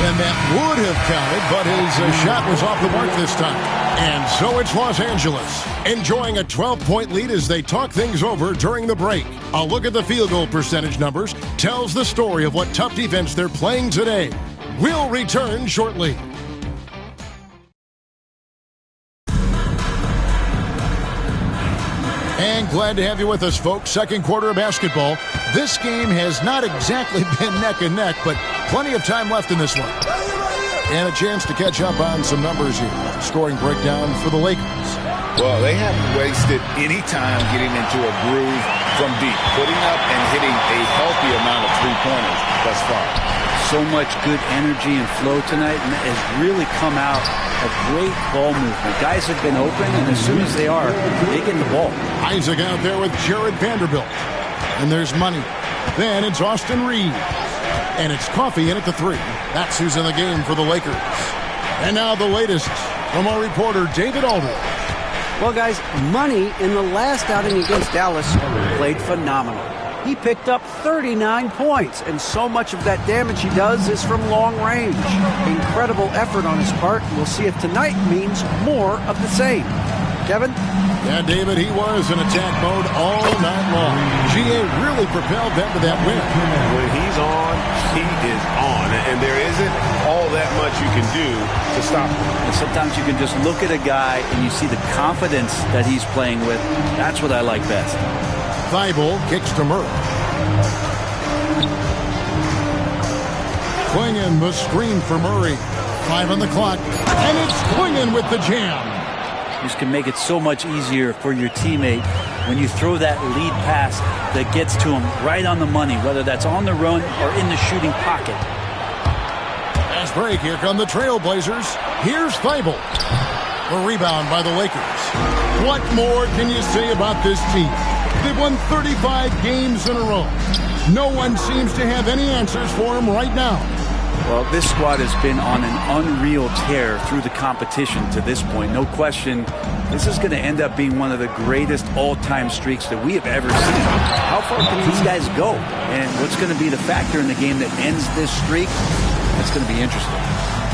And that would have counted, but his shot was off the mark this time. And so it's Los Angeles, enjoying a 12-point lead as they talk things over during the break. A look at the field goal percentage numbers tells the story of what tough defense they're playing today. We'll return shortly. And glad to have you with us, folks. Second quarter of basketball. This game has not exactly been neck and neck, but plenty of time left in this one. And a chance to catch up on some numbers here. Scoring breakdown for the Lakers. Well, they haven't wasted any time getting into a groove from deep, putting up and hitting a healthy amount of three-pointers thus far. So much good energy and flow tonight, and it has really come out of great ball movement. Guys have been open, and as soon as they are, they get the ball. Isaac out there with Jared Vanderbilt. And there's Money. Then it's Austin Reeves. And it's Coffey in at the 3. That's who's in the game for the Lakers. And now the latest from our reporter, David Aldridge. Well, guys, Money in the last outing against Dallas played phenomenal. He picked up 39 points, and so much of that damage he does is from long range. Incredible effort on his part. We'll see if tonight means more of the same. Kevin? Yeah, David, he was in attack mode all night long. GA really propelled them to that win. When he's on, he is on. And there isn't all that much you can do to stop him. And sometimes you can just look at a guy and you see the confidence that he's playing with. That's what I like best. Thibault kicks to Murray. Clingan the screen for Murray. 5 on the clock. And it's Clingan with the jam. This can make it so much easier for your teammate when you throw that lead pass that gets to him right on the money, whether that's on the run or in the shooting pocket. Fast break. Here come the Trailblazers. Here's Thibault. A rebound by the Lakers. What more can you say about this team? They've won 35 games in a row. No one seems to have any answers for them right now. Well, this squad has been on an unreal tear through the competition to this point. No question, this is going to end up being one of the greatest all-time streaks that we have ever seen. How far can these guys go? And what's going to be the factor in the game that ends this streak? That's going to be interesting.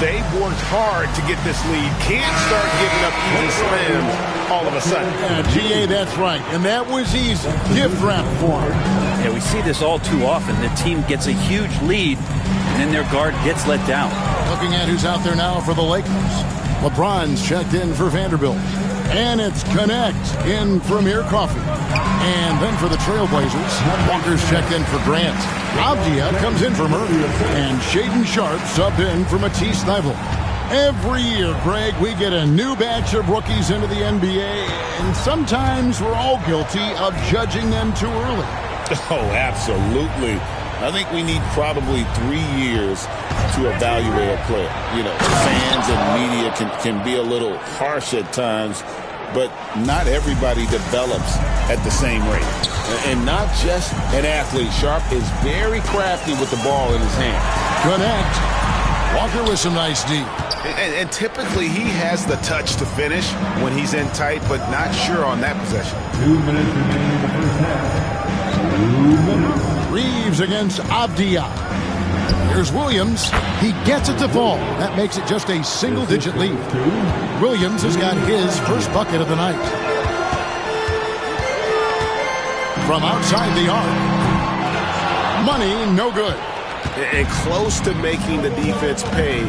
They've worked hard to get this lead. Can't start giving up easy slams all of a sudden. GA, that's right. And that was easy. Gift wrap for him. Yeah, we see this all too often. The team gets a huge lead, and then their guard gets let down. Looking at who's out there now for the Lakers. LeBron's checked in for Vanderbilt. And it's Connect in for Amir Coffey. And then for the Trailblazers, Walker's checked in for Grant. Avdia comes in for Murray. And Shaden Sharp subbed in for Matisse Thybulle. Every year, Greg, we get a new batch of rookies into the NBA, and sometimes we're all guilty of judging them too early. Oh, absolutely. I think we need probably 3 years to evaluate a player. You know, fans and media can be a little harsh at times, but not everybody develops at the same rate. And not just an athlete. Sharp is very crafty with the ball in his hand. Connect. Walker with some nice D. And typically he has the touch to finish when he's in tight, but not sure on that possession. 2 minutes remaining in the first half. 2 minutes. Reeves against Avdia. Here's Williams. He gets it to fall. That makes it just a single-digit lead. Williams has got his first bucket of the night. From outside the arc. Money, no good. And close to making the defense pay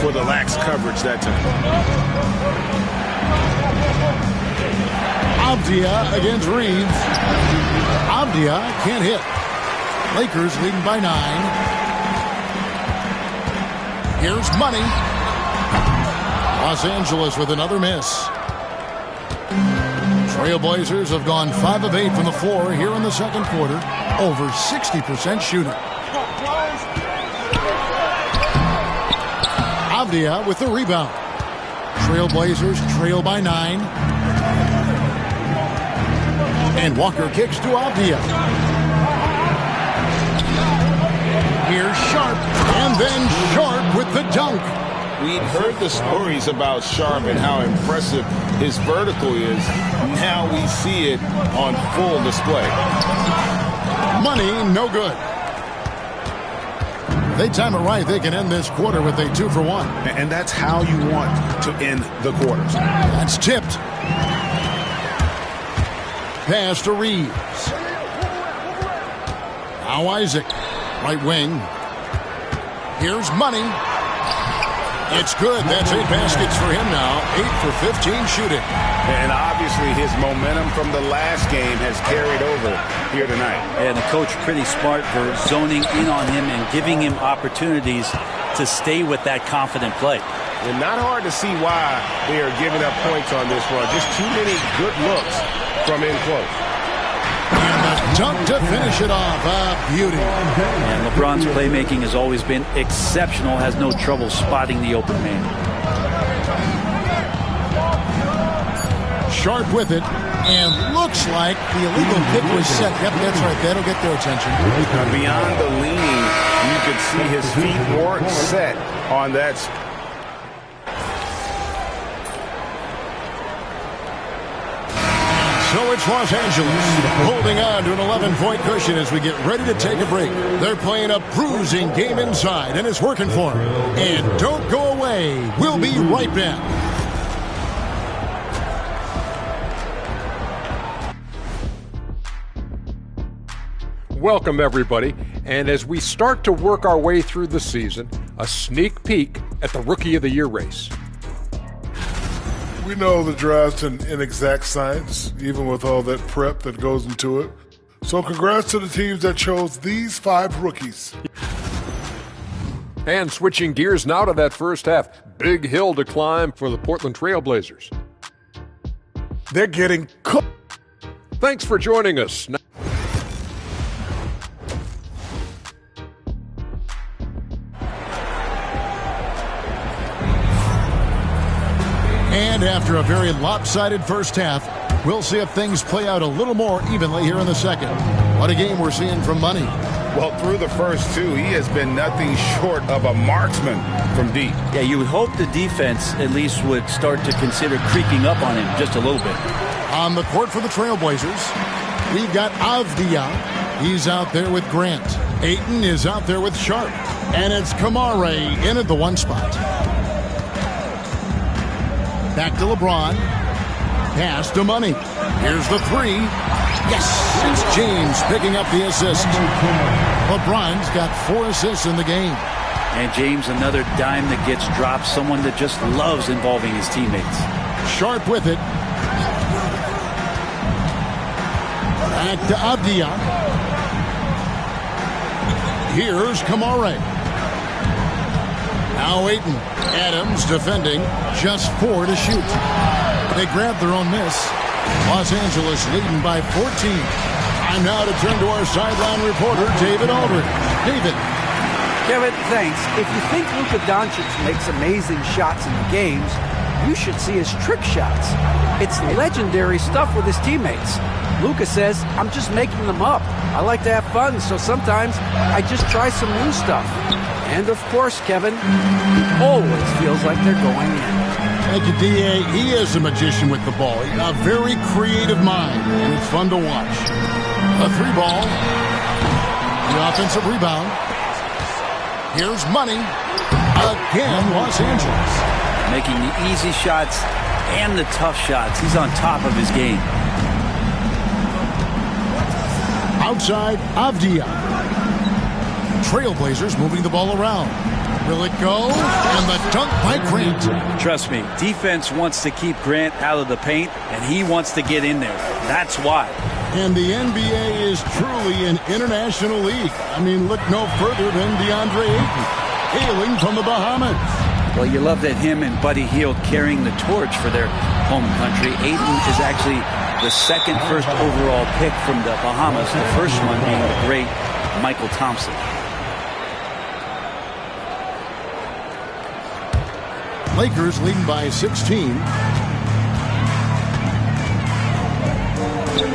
for the lax coverage that time. Avdia against Reeves. Avdia can't hit. Lakers leading by 9. Here's Money. Los Angeles with another miss. Trailblazers have gone 5 of 8 from the floor here in the second quarter. Over 60% shooting. Avdia with the rebound. Trailblazers trail by 9. And Walker kicks to Avdia. Here's Sharp. And then Sharp with the dunk. We've heard the stories about Sharp and how impressive his vertical is. Now we see it on full display. Money, no good. If they time it right, they can end this quarter with a 2-for-1. And that's how you want to end the quarters. That's tipped. Pass to Reeves. Now Isaac, right wing. Here's Money. It's good. That's 8 baskets for him now. 8 for 15 shooting. And obviously his momentum from the last game has carried over here tonight. And the coach pretty smart for zoning in on him and giving him opportunities to stay with that confident play. And not hard to see why they are giving up points on this run. Just too many good looks from in close. And the dunk to finish it off. A beauty. And LeBron's playmaking has always been exceptional. Has no trouble spotting the open man. Sharp with it. And looks like the illegal kick was set. Yep, that's right. That'll get their attention. Beyond the leaning, you could see his feet weren't set on that. So it's Los Angeles holding on to an 11-point cushion as we get ready to take a break. They're playing a bruising game inside, and it's working for them. And don't go away. We'll be right back. Welcome, everybody. And as we start to work our way through the season, a sneak peek at the Rookie of the Year race. We know the draft's an inexact science, even with all that prep that goes into it. So congrats to the teams that chose these 5 rookies. And switching gears now to that first half. Big hill to climb for the Portland Trail Blazers. They're getting cooked. Thanks for joining us. And after a very lopsided first half, we'll see if things play out a little more evenly here in the second. What a game we're seeing from Money. Well, through the first 2, he has been nothing short of a marksman from deep. Yeah, you would hope the defense at least would start to consider creeping up on him just a little bit. On the court for the Trailblazers, we've got Avdia. He's out there with Grant. Ayton is out there with Sharp. And it's Kamare in at the 1 spot. Back to LeBron. Pass to Money. Here's the 3. Yes! It's James picking up the assist. LeBron's got 4 assists in the game. And James, another dime that gets dropped. Someone that just loves involving his teammates. Sharp with it. Back to Avdia. Here's Kamare. Now Ayton. Adams defending, just 4 to shoot. They grab their own miss. Los Angeles leading by 14. Time now to turn to our sideline reporter, David Aldridge. David. Kevin, thanks. If you think Luka Doncic makes amazing shots in the games, you should see his trick shots. It's legendary stuff with his teammates. Luka says, I'm just making them up. I like to have fun, so sometimes I just try some new stuff. And of course, Kevin, it always feels like they're going in. Thank you, D.A. He is a magician with the ball. A very creative mind, and it's fun to watch. A 3-ball. The offensive rebound. Here's Money. Again, Los Angeles. Making the easy shots and the tough shots. He's on top of his game. Outside, Avdia. Trailblazers moving the ball around. Will it go? And the dunk by Grant. Trust me, defense wants to keep Grant out of the paint, and he wants to get in there. That's why. And the NBA is truly an international league. I mean, look no further than DeAndre Ayton, hailing from the Bahamas. Well, you love that him and Buddy Hield carrying the torch for their home country. Ayton is actually the second first overall pick from the Bahamas, the first one being the great Michael Thompson. Lakers leading by 16.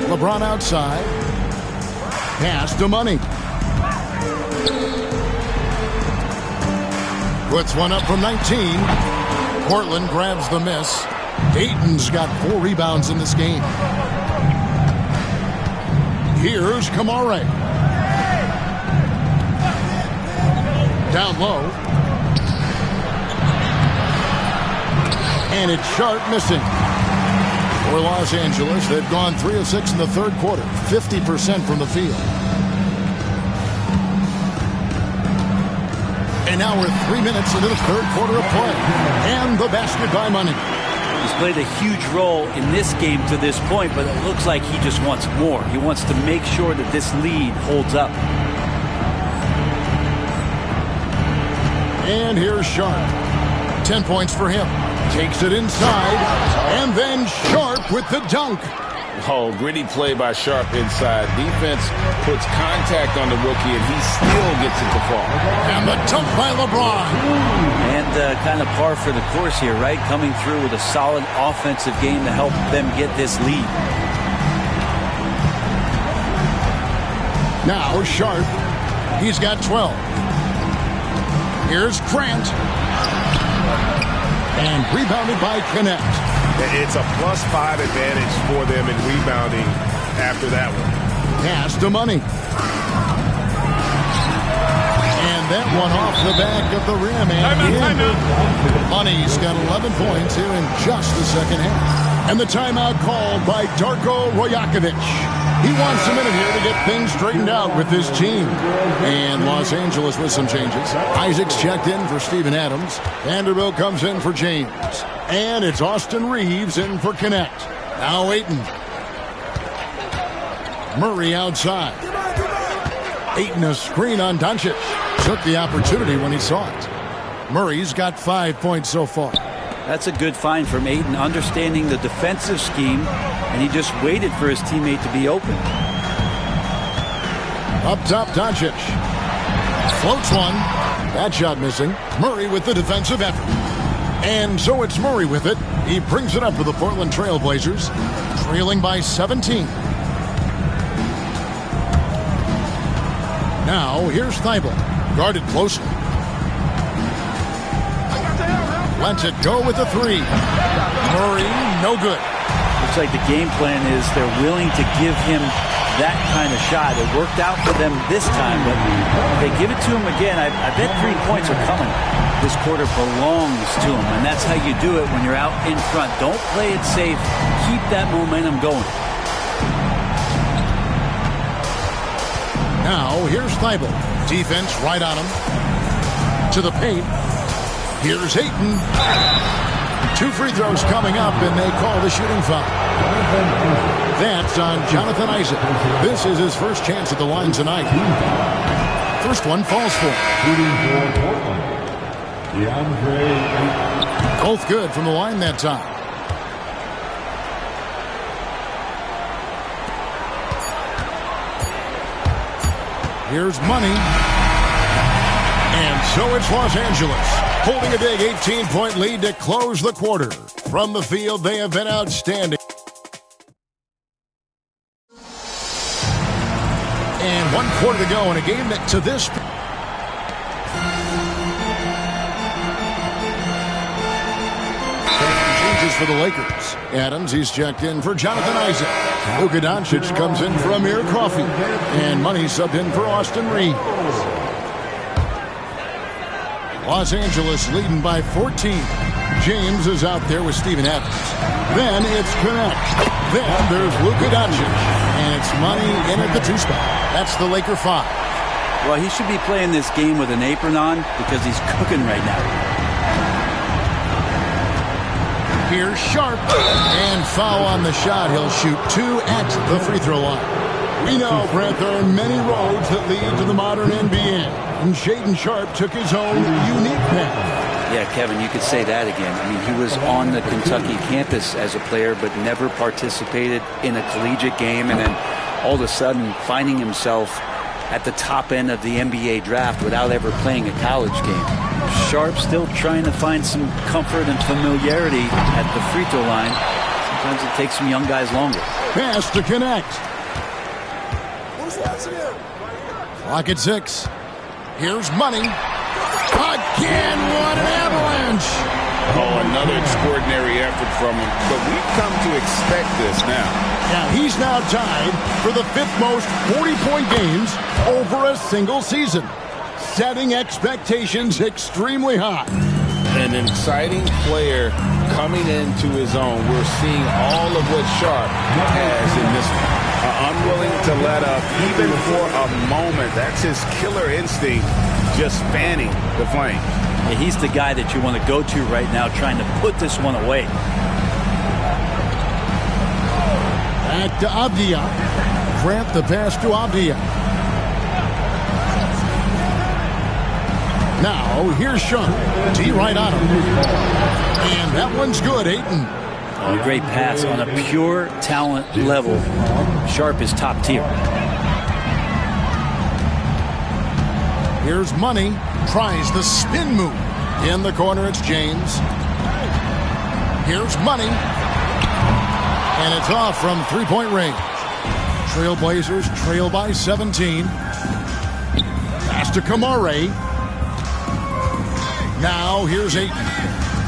LeBron outside. Pass to Money. Puts one up from 19. Portland grabs the miss. Ayton's got 4 rebounds in this game. Here's Kamare. Down low. And it's Sharp missing. For Los Angeles, they've gone 3 of 6 in the third quarter, 50% from the field. And now we're 3 minutes into the third quarter of play. And the basket by Money. He's played a huge role in this game to this point, but it looks like he just wants more. He wants to make sure that this lead holds up. And here's Sharp. 10 points for him. Takes it inside, and then Sharp with the dunk. Oh, gritty play by Sharp inside. Defense puts contact on the rookie, and he still gets it to fall. And the dunk by LeBron. And kind of par for the course here, right? Coming through with a solid offensive game to help them get this lead. Now Sharp. He's got 12. Here's Grant. And rebounded by Connect. It's a +5 advantage for them in rebounding after that one. Pass to Money. And that one off the back of the rim. And Money's got 11 points here in just the second half. And the timeout called by Darko Rajakovic. He wants a minute here to get things straightened out with his team. And Los Angeles with some changes. Isaac's checked in for Steven Adams. Vanderbilt comes in for James. And it's Austin Reeves in for Connect. Now Ayton. Murray outside. Ayton a screen on Doncic. Took the opportunity when he saw it. Murray's got 5 points so far. That's a good find from Ayton, understanding the defensive scheme, and he just waited for his teammate to be open. Up top, Doncic. Floats one. That shot missing. Murray with the defensive effort. And so it's Murray with it. He brings it up for the Portland Trail Blazers, trailing by 17. Now, here's Thibault, guarded closely. Lets it go with the three. Murray, no good. Looks like the game plan is they're willing to give him that kind of shot. It worked out for them this time, but if they give it to him again, I bet 3 points are coming. This quarter belongs to him, and that's how you do it when you're out in front. Don't play it safe. Keep that momentum going. Now, here's Thibault. Defense right on him. To the paint. Here's Ayton. 2 free throws coming up, and they call the shooting foul. That's on Jonathan Isaac. This is his first chance at the line tonight. First one falls for him. Both good from the line that time. Here's Money. And so it's Los Angeles, holding a big 18-point lead to close the quarter. From the field, they have been outstanding. And 1 quarter to go in a game that to this... changes for the Lakers. Adams, he's checked in for Jonathan Isaac. Luka Doncic comes in for Amir Coffey. And Money subbed in for Austin Reeves. Los Angeles leading by 14. James is out there with Steven Adams. Then it's Connect. Then there's Luka Doncic. And it's Money in at the 2 spot. That's the Laker 5. Well, he should be playing this game with an apron on because he's cooking right now. Here's Sharp. And foul on the shot. He'll shoot 2 at the free throw line. We know, Brent, there are many roads that lead to the modern NBA. And Shaedon Sharp took his own unique path. Yeah, Kevin, you could say that again. I mean, he was on the Kentucky campus as a player, but never participated in a collegiate game. And then all of a sudden finding himself at the top end of the NBA draft without ever playing a college game. Sharp still trying to find some comfort and familiarity at the free throw line. Sometimes it takes some young guys longer. Pass to Connect. Clock at 6. Here's Money. Again, what an avalanche! Oh, another extraordinary effort from him. But we've come to expect this now. Yeah, he's now tied for the 5th most 40-point games over a single season, setting expectations extremely high. An exciting player coming into his own. We're seeing all of what Sharp has in this one. Unwilling to let up, even for a moment. That's his killer instinct, just fanning the flame. Yeah, he's the guy that you want to go to right now, trying to put this one away. Back to Avdia. Grant the pass to Avdia. Now, here's Sharp. T right on him. And that one's good, Ayton. A great pass on a pure talent level. Sharp is top tier. Here's Money. Tries the spin move. In the corner, it's James. Here's Money. And it's off from three-point range. Trailblazers trail by 17. Pass to Kamare. Now here's Ayton.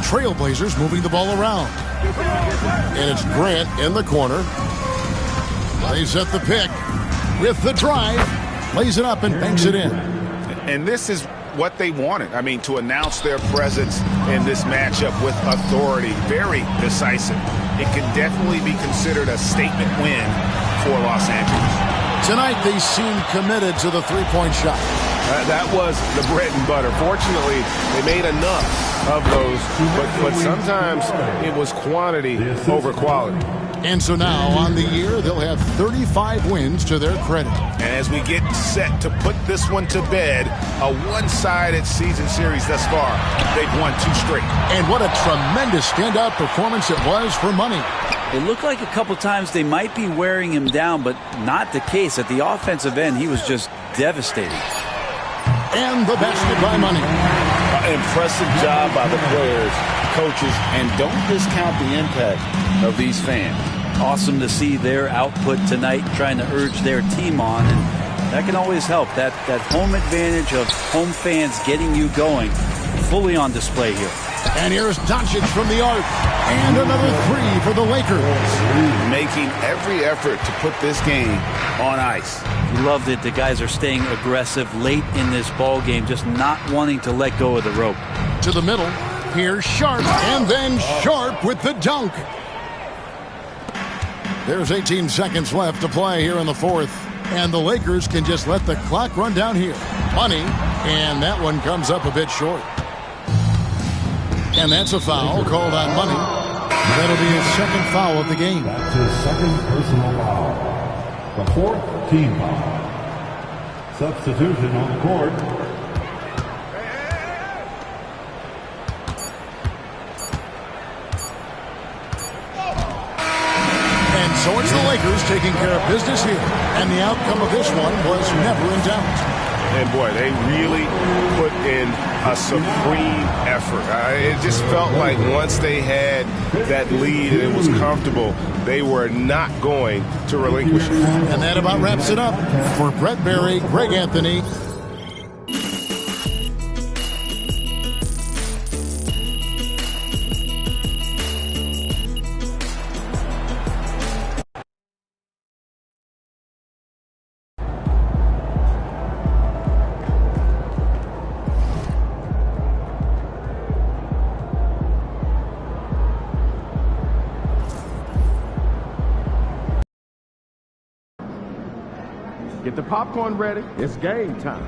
Trailblazers moving the ball around. And it's Grant in the corner. Plays at the pick with the drive. Lays it up and banks it in. And this is what they wanted. I mean, to announce their presence in this matchup with authority. Very decisive. It can definitely be considered a statement win for Los Angeles. Tonight, they seem committed to the three-point shot. That was the bread and butter. Fortunately, they made enough of those, but sometimes it was quantity over quality. And so now, on the year, they'll have 35 wins to their credit. And as we get set to put this one to bed, a one-sided season series thus far, they've won 2 straight. And what a tremendous standout performance it was for Money. It looked like a couple times they might be wearing him down, but not the case. At the offensive end, he was just devastating. And the basket by Money. Impressive job by the players, coaches, and don't discount the impact of these fans. Awesome to see their output tonight, trying to urge their team on, and that can always help. That home advantage of home fans getting you going, fully on display here. And here's Doncic from the arc. And another 3 for the Lakers. Making every effort to put this game on ice. He loved it. The guys are staying aggressive late in this ball game, just not wanting to let go of the rope. To the middle. Here's Sharp. And then Sharp with the dunk. There's 18 seconds left to play here in the fourth. And the Lakers can just let the clock run down here. Money. And that one comes up a bit short. And that's a foul called on Money. That'll be his second foul of the game. That's his second personal foul. The 4th team foul. Substitution on the court. And so it's the Lakers taking care of business here. And the outcome of this one was never in doubt. And boy, they really put in a supreme effort. It just felt like once they had that lead and it was comfortable, they were not going to relinquish it. And that about wraps it up. For Brett Barry, Greg Anthony. Get the popcorn ready. It's game time.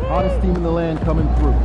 Hottest team in the land coming through.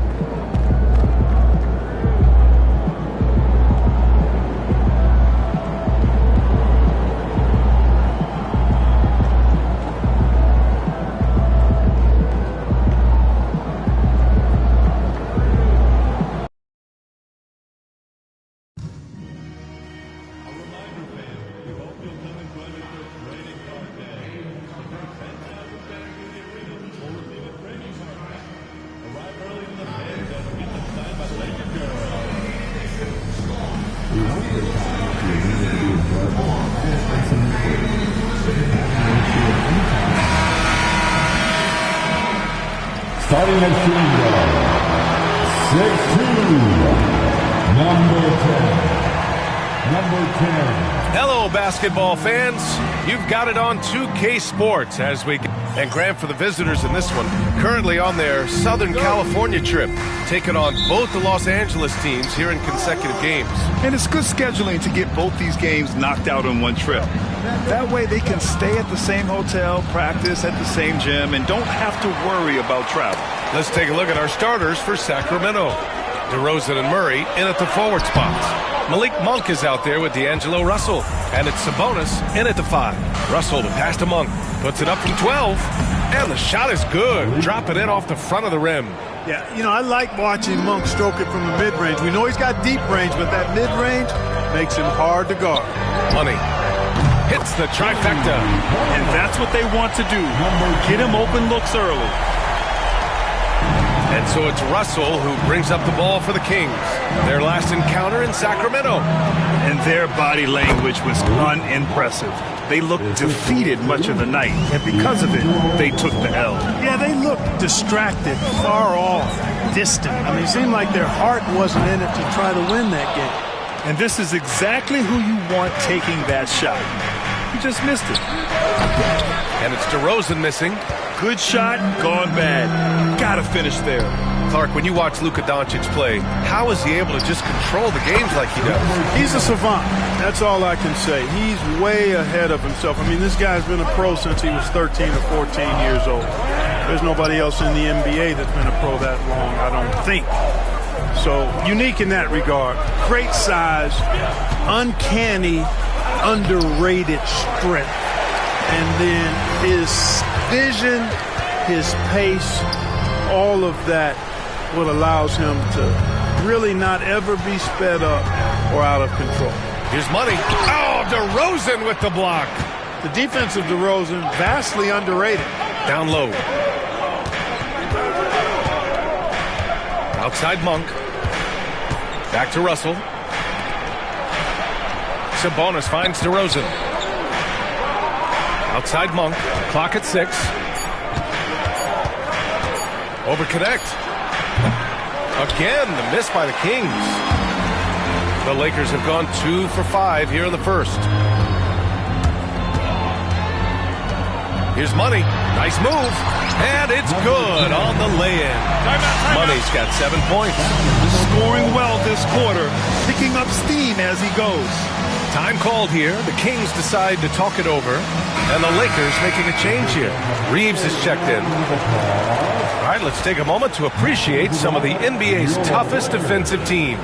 Starting at shooting guard, 6'2", number 10. Hello, basketball fans. You've got it on 2K Sports as we and Grant for the visitors in this one, currently on their Southern California trip, taking on both the Los Angeles teams here in consecutive games. And it's good scheduling to get both these games knocked out on one trip. That way they can stay at the same hotel, practice at the same gym, and don't have to worry about travel. Let's take a look at our starters for Sacramento. DeRozan and Murray in at the forward spots. Malik Monk is out there with D'Angelo Russell. And it's Sabonis in at the 5. Russell to pass to Monk. Puts it up from 12. And the shot is good. Drop it in off the front of the rim. Yeah, you know, I like watching Monk stroke it from the mid-range. We know he's got deep range, but that mid-range makes him hard to guard. Money hits the trifecta. And that's what they want to do. Get him open looks early. And so it's Russell who brings up the ball for the Kings. Their last encounter in Sacramento. And their body language was unimpressive. They looked defeated much of the night, and because of it, they took the L. Yeah, they looked distracted, far off, distant. I mean, it seemed like their heart wasn't in it to try to win that game. And this is exactly who you want taking that shot. You just missed it. And it's DeRozan missing. Good shot, gone bad. Gotta finish there. Clark, when you watch Luka Doncic play, how is he able to just control the games like he does? He's a savant. That's all I can say. He's way ahead of himself. I mean, this guy's been a pro since he was 13 or 14 years old. There's nobody else in the NBA that's been a pro that long, I don't think. So, unique in that regard. Great size, uncanny, underrated strength. And then his vision, his pace, all of that, what allows him to really not ever be sped up or out of control. Here's Money. Oh, DeRozan with the block. The defense of DeRozan, vastly underrated. Down low. Outside Monk. Back to Russell. Sabonis finds DeRozan. Outside Monk. Clock at 6. Over connect. Again, the miss by the Kings. The Lakers have gone 2 for 5 here in the first. Here's Money. Nice move. And it's good on the lay-in. Money's got 7 points. Scoring well this quarter. Picking up steam as he goes. Time called here. The Kings decide to talk it over. And the Lakers making a change here. Reeves is checked in. All right, let's take a moment to appreciate some of the NBA's toughest defensive teams.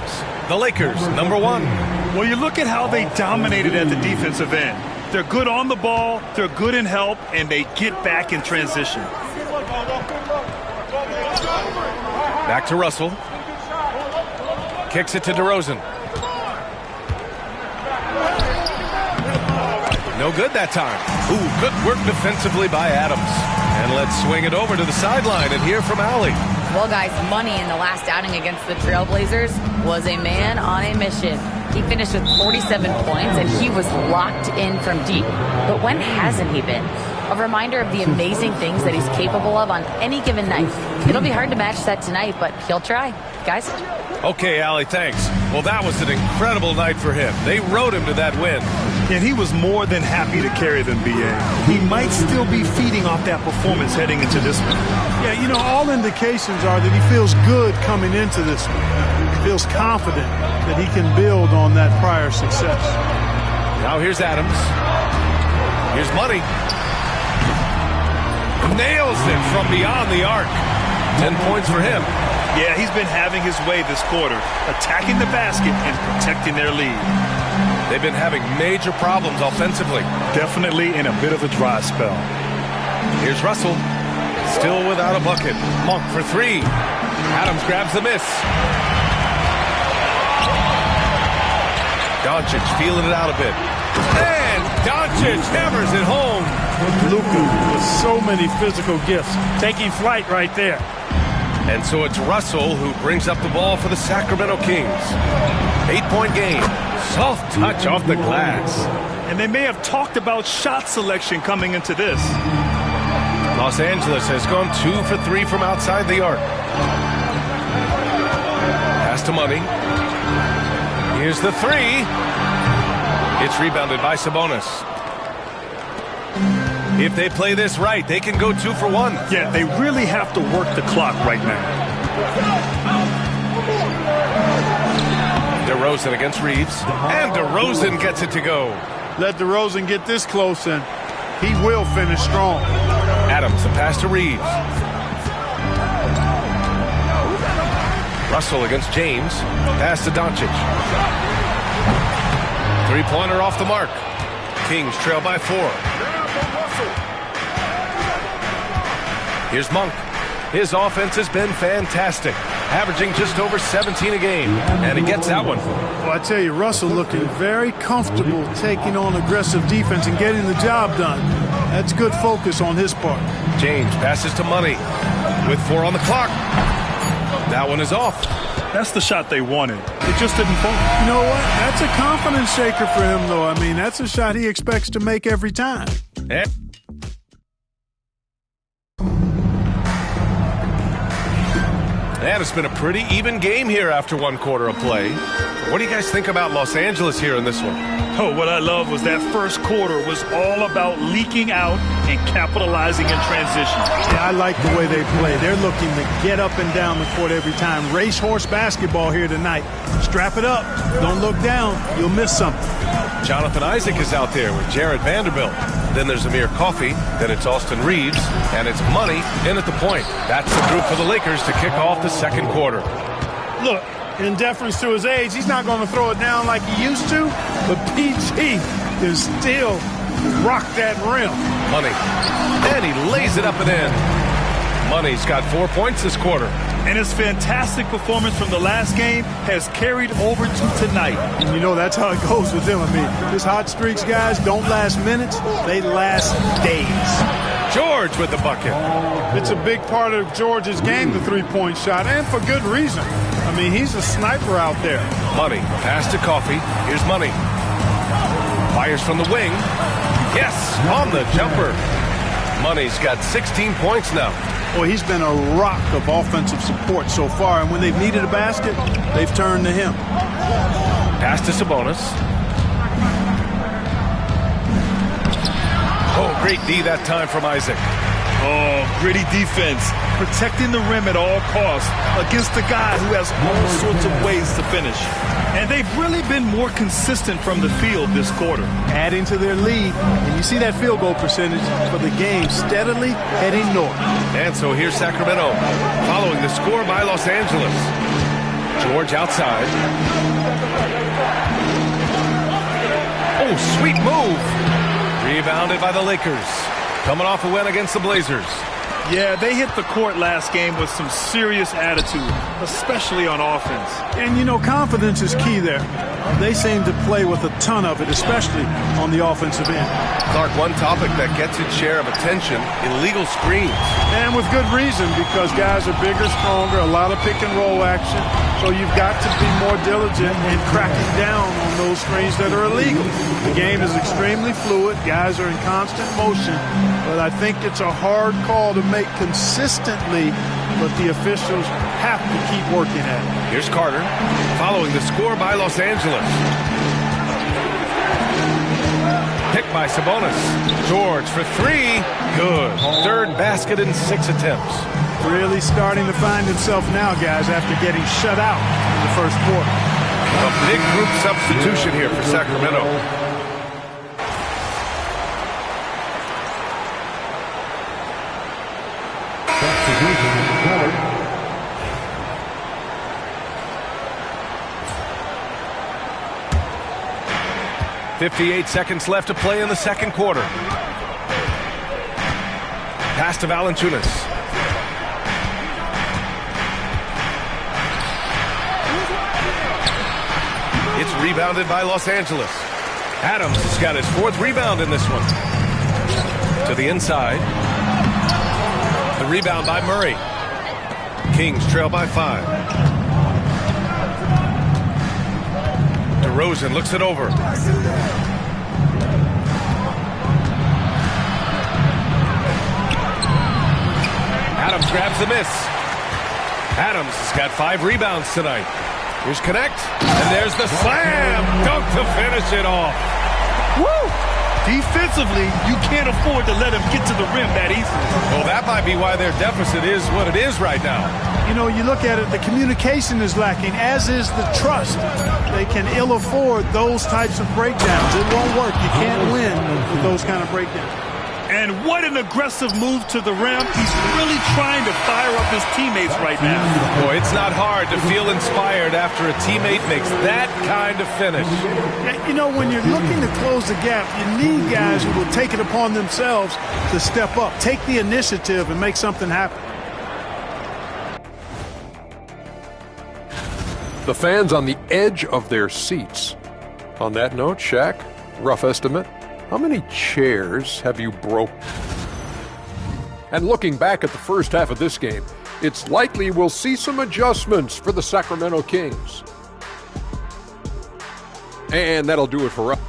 The Lakers, number 1. Well, you look at how they dominated at the defensive end. They're good on the ball, they're good in help, and they get back in transition. Back to Russell. Kicks it to DeRozan. No good that time. Ooh, good work defensively by Adams. And let's swing it over to the sideline and hear from Allie. Well, guys, Money in the last outing against the Trailblazers was a man on a mission. He finished with 47 points, and he was locked in from deep. But when hasn't he been? A reminder of the amazing things that he's capable of on any given night. It'll be hard to match that tonight, but he'll try. Guys? Okay, Allie, thanks. Well, that was an incredible night for him. They rode him to that win. And he was more than happy to carry them, B.A. He might still be feeding off that performance heading into this one. Yeah, you know, all indications are that he feels good coming into this one. He feels confident that he can build on that prior success. Now here's Adams. Here's Money. Nails it from beyond the arc. 10 points for him. Yeah, he's been having his way this quarter, attacking the basket and protecting their lead. They've been having major problems offensively. Definitely in a bit of a dry spell. Here's Russell. Still without a bucket. Monk for 3. Adams grabs the miss. Doncic feeling it out a bit. And Doncic hammers it home. Luka with so many physical gifts. Taking flight right there. And so it's Russell who brings up the ball for the Sacramento Kings. 8-point game. Soft touch off the glass. And they may have talked about shot selection coming into this. Los Angeles has gone 2 for 3 from outside the arc. Pass to Money. Here's the 3. It's rebounded by Sabonis. If they play this right, they can go 2 for 1. Yeah, they really have to work the clock right now. DeRozan against Reeves. And DeRozan gets it to go. Let DeRozan get this close and he will finish strong. Adams, the pass to Reeves. Russell against James. Pass to Doncic. Three-pointer off the mark. Kings trail by 4. Here's Monk. His offense has been fantastic, averaging just over 17 a game, and he gets that one. Well, I tell you, Russell looking very comfortable taking on aggressive defense and getting the job done. That's good focus on his part. James passes to Money with 4 on the clock. That one is off. That's the shot they wanted. It just didn't fall. You know what? That's a confidence shaker for him, though. I mean, that's a shot he expects to make every time. And it's been a pretty even game here after 1 quarter of play. What do you guys think about Los Angeles here in this one? Oh, what I love was that first quarter was all about leaking out and capitalizing in transition. Yeah, I like the way they play. They're looking to get up and down the court every time. Racehorse basketball here tonight. Strap it up. Don't look down. You'll miss something. Jonathan Isaac is out there with Jared Vanderbilt. Then there's Amir Coffey. Then it's Austin Reeves. And it's Money in at the point. That's the group for the Lakers to kick off the second quarter. Look, in deference to his age, he's not going to throw it down like he used to, but PG can still rock that rim. Money. And he lays it up and in. Money's got 4 points this quarter. And his fantastic performance from the last game has carried over to tonight. And you know, that's how it goes with them. I mean, his hot streaks, guys, don't last minutes. They last days. George with the bucket. It's a big part of George's game, the three-point shot, and for good reason. I mean, he's a sniper out there. Money. Pass to Coffey. Here's Money. Fires from the wing. Yes, on the jumper. Money's got 16 points now. Well, he's been a rock of offensive support so far, and when they've needed a basket, they've turned to him. Pass to Sabonis. Oh, great D that time from Isaac. Oh, gritty defense. Protecting the rim at all costs against a guy who has all sorts of ways to finish. And they've really been more consistent from the field this quarter. Adding to their lead, and you see that field goal percentage for the game steadily heading north. And so here's Sacramento, following the score by Los Angeles. George outside. Oh, sweet move. Rebounded by the Lakers. Coming off a win against the Blazers. Yeah, they hit the court last game with some serious attitude, especially on offense. And, you know, confidence is key there. They seem to play with a ton of it, especially on the offensive end. Clark, one topic that gets its share of attention, illegal screens. And with good reason, because guys are bigger, stronger, a lot of pick-and-roll action. So you've got to be more diligent in cracking down on those screens that are illegal. The game is extremely fluid. Guys are in constant motion. But I think it's a hard call to make consistently, but the officials have to keep working at it. Here's Carter, following the score by Los Angeles. Picked by Sabonis. George for 3. Good. Third basket in 6 attempts. Really starting to find himself now, guys, after getting shut out in the first quarter. A big group substitution here for Sacramento. Covered. 58 seconds left to play in the second quarter. Pass to Valanciunas. It's rebounded by Los Angeles. Adams has got his 4th rebound in this one. To the inside. The rebound by Murray. Kings trail by 5. DeRozan looks it over. Adams grabs the miss. Adams has got 5 rebounds tonight. Here's Connect, and there's the slam dunk to finish it off. Woo! Defensively, you can't afford to let him get to the rim that easily. Well, that might be why their deficit is what it is right now. You know, you look at it, the communication is lacking, as is the trust. They can ill afford those types of breakdowns. It won't work. You can't win with those kind of breakdowns. And what an aggressive move to the rim. He's really trying to fire up his teammates right now. Boy, it's not hard to feel inspired after a teammate makes that kind of finish. You know, when you're looking to close the gap, you need guys who will take it upon themselves to step up, take the initiative, and make something happen. The fans on the edge of their seats. On that note, Shaq, rough estimate, how many chairs have you broke? And looking back at the first half of this game, it's likely we'll see some adjustments for the Sacramento Kings. And that'll do it for us.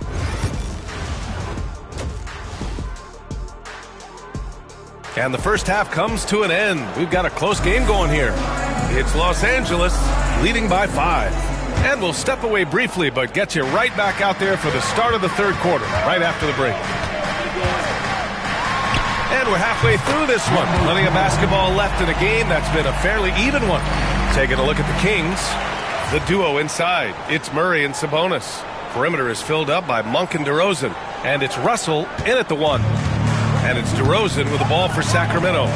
And the first half comes to an end. We've got a close game going here. It's Los Angeles leading by 5. And we'll step away briefly, but get you right back out there for the start of the third quarter, right after the break. And we're halfway through this one. Plenty of basketball left in a game that's been a fairly even one. Taking a look at the Kings. The duo inside. It's Murray and Sabonis. Perimeter is filled up by Monk and DeRozan. And it's Russell in at the 1. And it's DeRozan with the ball for Sacramento.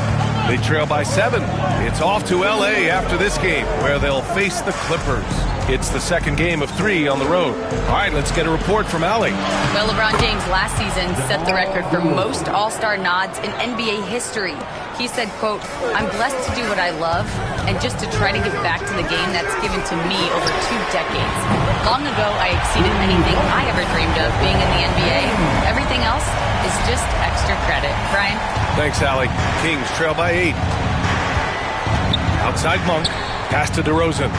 They trail by 7. It's off to L.A. after this game, where they'll face the Clippers. It's the second game of 3 on the road. All right, let's get a report from Allie. Well, LeBron James last season set the record for most All-Star nods in NBA history. He said, quote, "I'm blessed to do what I love and just to try to give back to the game that's given to me over 2 decades. Long ago, I exceeded anything I ever dreamed of being in the NBA. Everything else is just extra credit." Brian? Thanks, Allie. Kings trail by 8. Outside Monk. Pass to DeRozan.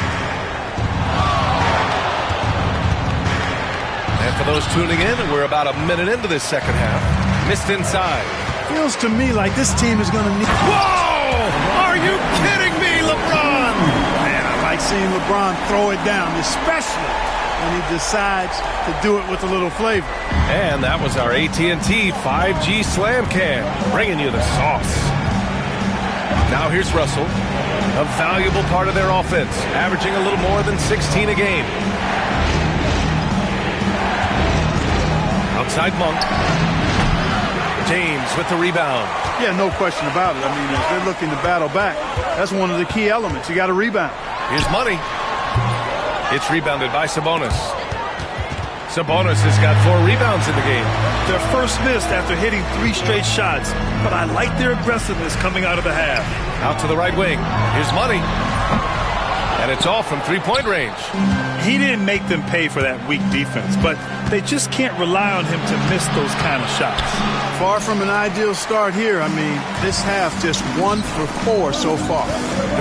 And for those tuning in, we're about a minute into this second half. Missed inside. Feels to me like this team is going to need... Whoa! Are you kidding me, LeBron? Man, I like seeing LeBron throw it down, especially when he decides to do it with a little flavor. And that was our AT&T 5G Slam Cam, bringing you the sauce. Now here's Russell, a valuable part of their offense, averaging a little more than 16 a game. Outside Monk. James with the rebound. Yeah, no question about it. I mean, if they're looking to battle back, that's one of the key elements. You got to rebound. Here's Money. It's rebounded by Sabonis. Sabonis has got 4 rebounds in the game. Their first miss after hitting 3 straight shots, but I like their aggressiveness coming out of the half. Out to the right wing. Here's Money. And it's all from 3-point range. He didn't make them pay for that weak defense, but they just can't rely on him to miss those kind of shots. Far from an ideal start here. I mean, this half just 1 for 4 so far.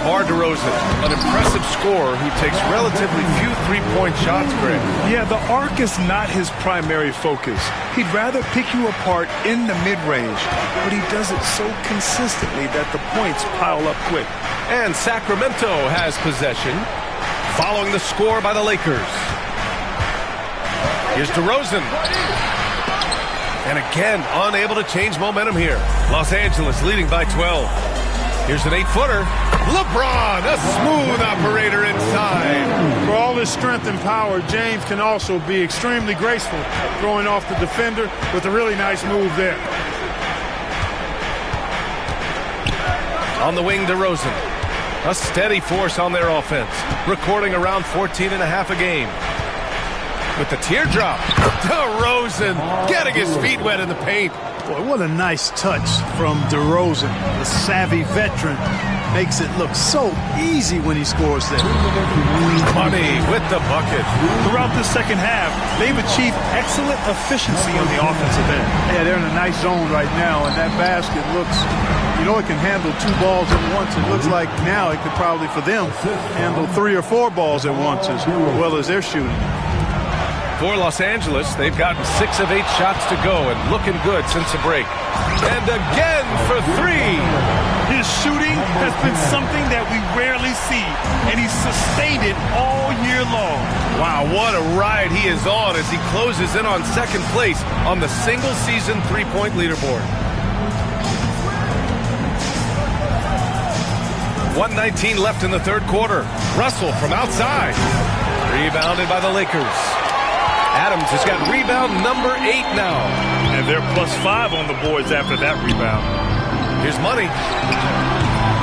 DeMar DeRozan, an impressive scorer who takes relatively few 3-point shots, Greg. Yeah, the arc is not his primary focus. He'd rather pick you apart in the mid-range, but he does it so consistently that the points pile up quick. And Sacramento has possession, following the score by the Lakers. Here's DeRozan. And again, unable to change momentum here. Los Angeles leading by 12. Here's an 8-footer. LeBron, a smooth operator inside. For all his strength and power, James can also be extremely graceful, throwing off the defender with a really nice move there. On the wing, DeRozan. A steady force on their offense, recording around 14.5 a game. With the teardrop, DeRozan getting his feet wet in the paint. Boy, what a nice touch from DeRozan. The savvy veteran makes it look so easy when he scores there. Money with the bucket. Throughout the second half, they've achieved excellent efficiency on the offensive end. Yeah, they're in a nice zone right now, and that basket looks, you know, it can handle 2 balls at once. It looks like now it could probably, for them, handle 3 or 4 balls at once as well as they're shooting. For Los Angeles, they've gotten 6 of 8 shots to go and looking good since the break. And again for 3. His shooting has been something that we rarely see, and he's sustained it all year long. Wow, what a ride he is on as he closes in on second place on the single-season 3-point leaderboard. 1:19 left in the third quarter. Russell from outside. Rebounded by the Lakers. Adams has got rebound number 8 now. And they're +5 on the boards after that rebound. Here's Money.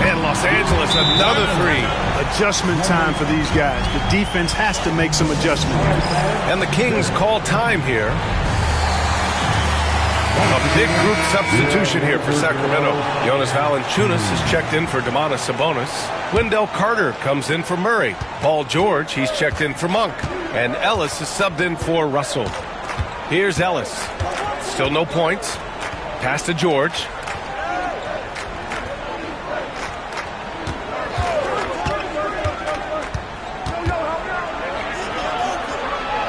And Los Angeles, another 3. Adjustment time for these guys. The defense has to make some adjustment. And the Kings call time here. A big group substitution here for Sacramento. Jonas Valanciunas has checked in for Domantas Sabonis. Wendell Carter comes in for Murray. Paul George, he's checked in for Monk. And Ellis is subbed in for Russell. Here's Ellis. Still no points. Pass to George.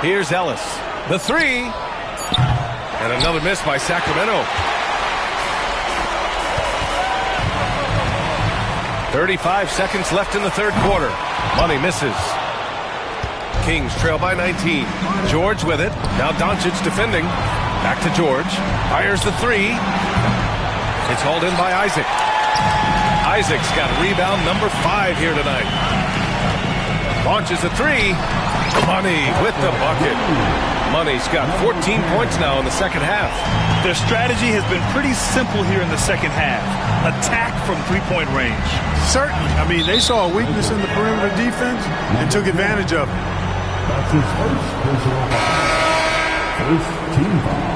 Here's Ellis. The 3. And another miss by Sacramento. 35 seconds left in the third quarter. Money misses. Kings trail by 19. George with it. Now Doncic defending. Back to George. Fires the 3. It's hauled in by Isaac. Isaac's got rebound number 5 here tonight. Launches a 3. Money with the bucket. Money's got 14 points now in the second half. Their strategy has been pretty simple here in the second half. Attack from three-point range. Certainly. I mean, they saw a weakness in the perimeter defense and took advantage of it. That's his first personal foul. First team foul.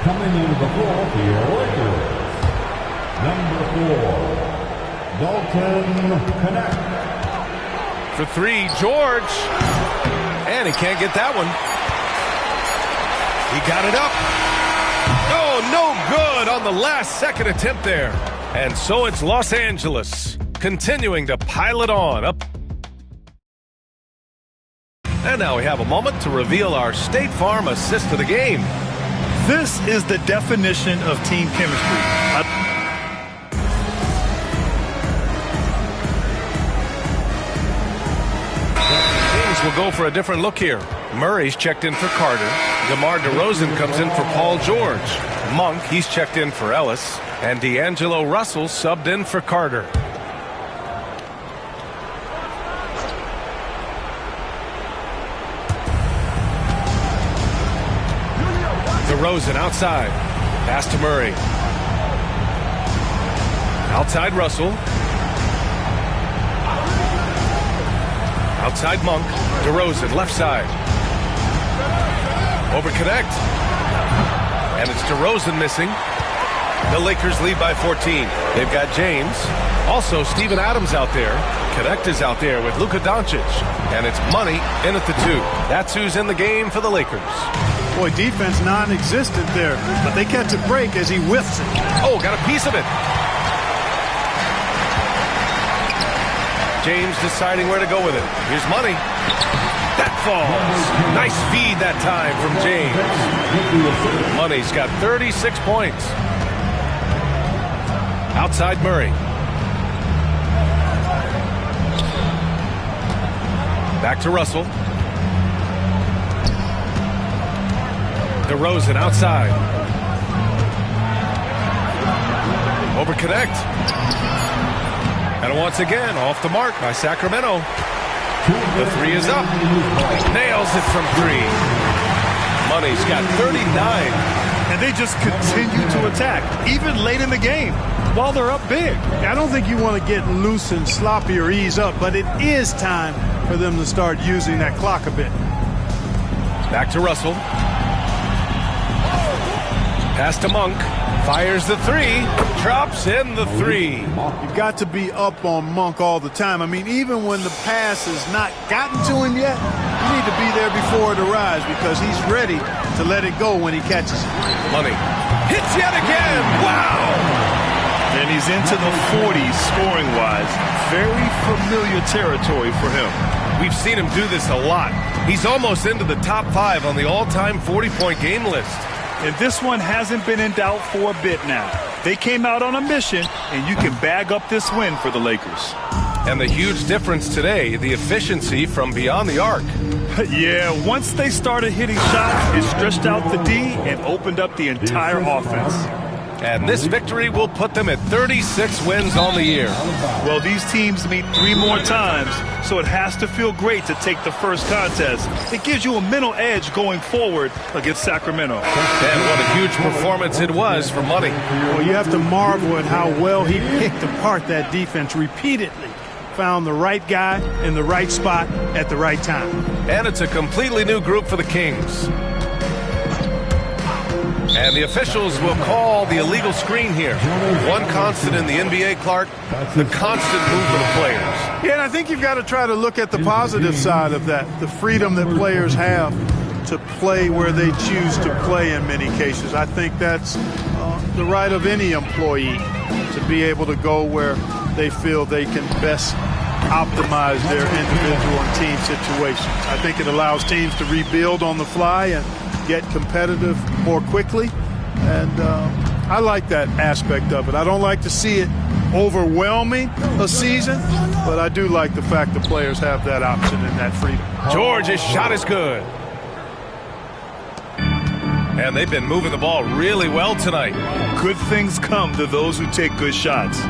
Coming into the floor for your Lakers. Number 4, Dalton Knecht. For 3, George. And he can't get that one. He got it up. Oh, no good on the last second attempt there. And so it's Los Angeles continuing to pile it on up. And now we have a moment to reveal our State Farm assist of the game. This is the definition of team chemistry. Will go for a different look here. Murray's checked in for Carter. DeMar DeRozan comes in for Paul George. Monk, he's checked in for Ellis. And D'Angelo Russell subbed in for Carter. DeRozan outside. Pass to Murray. Outside Russell. Outside Monk. DeRozan left side. Over Knecht. And it's DeRozan missing. The Lakers lead by 14. They've got James. Also Steven Adams out there. Knecht is out there with Luka Doncic. And it's Money in at the 2. That's who's in the game for the Lakers. Boy, defense non-existent there. But they catch a break as he whiffs it. Oh, got a piece of it. James deciding where to go with it. Here's Money. That falls. Nice feed that time from James. Money's got 36 points. Outside Murray. Back to Russell. DeRozan outside. Over Knecht. And once again, off the mark by Sacramento. The 3 is up. Nails it from 3. Money's got 39. And they just continue to attack, even late in the game, while they're up big. I don't think you want to get loose and sloppy or ease up, but it is time for them to start using that clock a bit. Back to Russell. Pass to Monk. Fires the 3. Drops in the 3. You've got to be up on Monk all the time. I mean, even when the pass has not gotten to him yet, you need to be there before it arrives because he's ready to let it go when he catches it. Money. Hits yet again. Wow. And he's into the 40s scoring-wise. Very familiar territory for him. We've seen him do this a lot. He's almost into the top 5 on the all-time 40-point game list. And this one hasn't been in doubt for a bit now. They came out on a mission, and you can bag up this win for the Lakers. And the huge difference today, the efficiency from beyond the arc. Yeah, once they started hitting shots, it stretched out the D and opened up the entire offense. And this victory will put them at 36 wins on the year. Well, these teams meet 3 more times, so it has to feel great to take the first contest. It gives you a mental edge going forward against Sacramento. And what a huge performance it was for Money. Well, you have to marvel at how well he picked apart that defense repeatedly. Found the right guy in the right spot at the right time. And it's a completely new group for the Kings. And the officials will call the illegal screen here. One constant in the NBA, Clark, the constant movement of players. Yeah, and I think you've got to try to look at the positive side of that, the freedom that players have to play where they choose to play in many cases. I think that's the right of any employee to be able to go where they feel they can best optimize their individual and team situations. I think it allows teams to rebuild on the fly and get competitive more quickly, and I like that aspect of it. I don't like to see it overwhelming a season, but I do like the fact that players have that option and that freedom. George's shot is good. And they've been moving the ball really well tonight. Good things come to those who take good shots.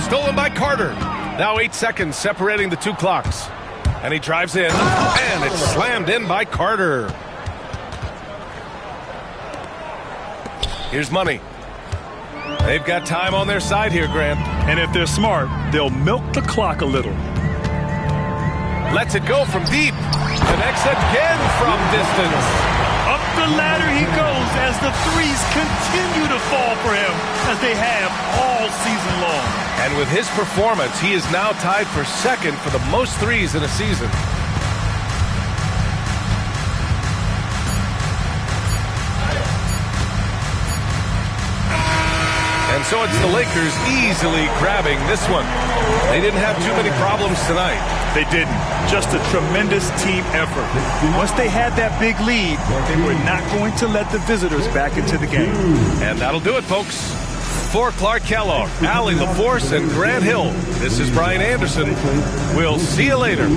Stolen by Carter. Now 8 seconds separating the 2 clocks. And he drives in, and it's slammed in by Carter. Here's Money. They've got time on their side here, Grant. And if they're smart, they'll milk the clock a little. Lets it go from deep. Connects again from distance. Up the ladder he goes as the threes continue to fall for him, as they have all season long. And with his performance, he is now tied for second for the most threes in a season. And so it's the Lakers easily grabbing this one. They didn't have too many problems tonight. They didn't. Just a tremendous team effort. Once they had that big lead, they were not going to let the visitors back into the game. And that'll do it, folks. For Clark Kellogg, Allie LaForce, and Grant Hill, this is Brian Anderson. We'll see you later.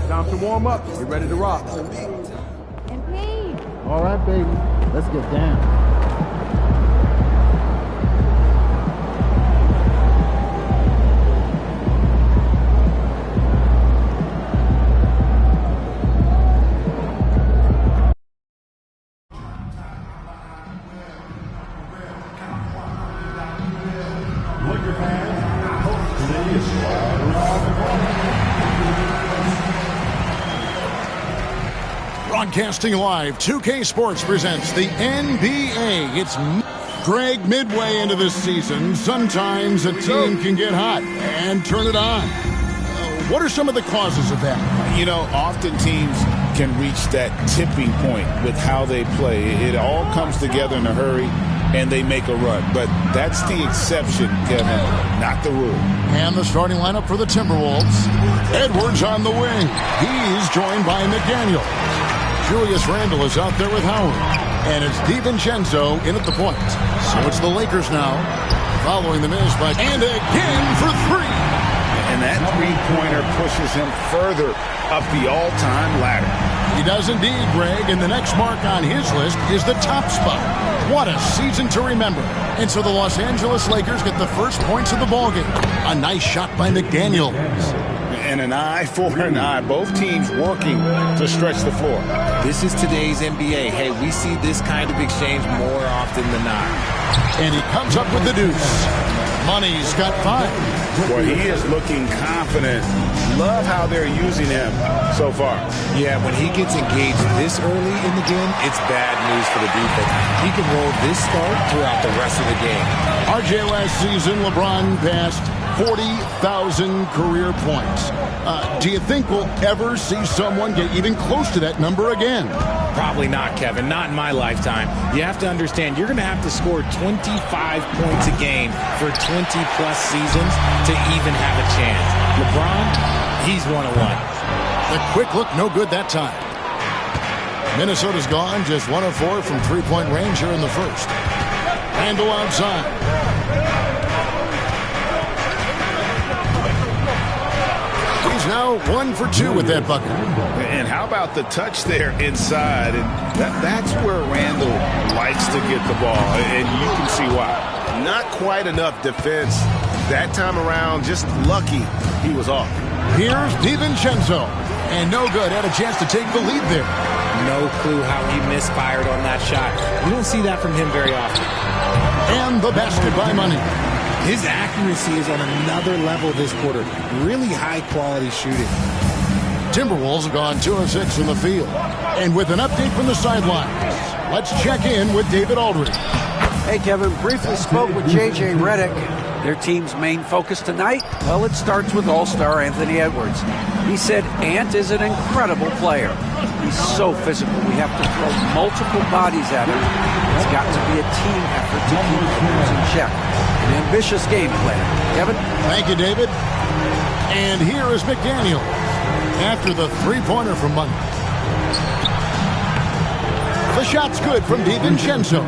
Time to warm up. Get ready to rock. MP. All right, baby. Let's get down. Broadcasting live, 2K Sports presents the NBA. It's Greg midway into this season. Sometimes a team can get hot and turn it on. What are some of the causes of that? You know, often teams can reach that tipping point with how they play. It all comes together in a hurry, and they make a run. But that's the exception, Kevin, not the rule. And the starting lineup for the Timberwolves. Edwards on the wing. He's joined by McDaniel. Julius Randle is out there with Howard. And it's DiVincenzo in at the point. So it's the Lakers now, following the miss by... And again for three. And that three-pointer pushes him further up the all-time ladder. He does indeed, Greg. And the next mark on his list is the top spot. What a season to remember. And so the Los Angeles Lakers get the first points of the ballgame. A nice shot by McDaniel. And an eye for an eye. Both teams working to stretch the floor. This is today's NBA. Hey, we see this kind of exchange more often than not. And he comes up with the deuce. Money's got 5. Well, he is looking confident. Love how they're using him so far. Yeah, when he gets engaged this early in the game, it's bad news for the defense. He can roll this start throughout the rest of the game. RJ, last season, LeBron passed 40,000 career points. Do you think we'll ever see someone get even close to that number again? Probably not, Kevin. Not in my lifetime. You have to understand, you're going to have to score 25 points a game for 20-plus seasons to even have a chance. LeBron, he's 1-1. The quick look, no good that time. Minnesota's gone, just 1 of 4 from three-point range here in the first. Randle outside. He's now 1 for 2 with that bucket. And how about the touch there inside? And that's where Randle likes to get the ball, and you can see why. Not quite enough defense that time around. Just lucky he was off. Here's DiVincenzo. And no good. Had a chance to take the lead there. No clue how he misfired on that shot. You don't see that from him very often. And the basket by Money. His accuracy is on another level this quarter. Really high-quality shooting. Timberwolves have gone 2 of 6 in the field. And with an update from the sidelines, let's check in with David Aldridge. Hey, Kevin, briefly spoke with J.J. Redick. Their team's main focus tonight? Well, it starts with All-Star Anthony Edwards. He said Ant is an incredible player. He's so physical. We have to throw multiple bodies at him. It's got to be a team effort to keep him in check. An ambitious game plan. Kevin? Thank you, David. And here is McDaniel after the three-pointer from Money. The shot's good from DiVincenzo.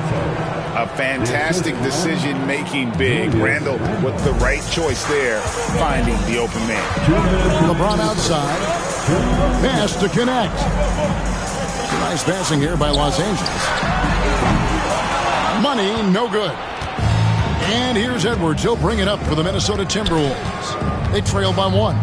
A fantastic decision-making big. Randle with the right choice there, finding the open man. LeBron outside. Pass to connect. Nice passing here by Los Angeles. Money, no good. And here's Edwards. He'll bring it up for the Minnesota Timberwolves. They trail by 1.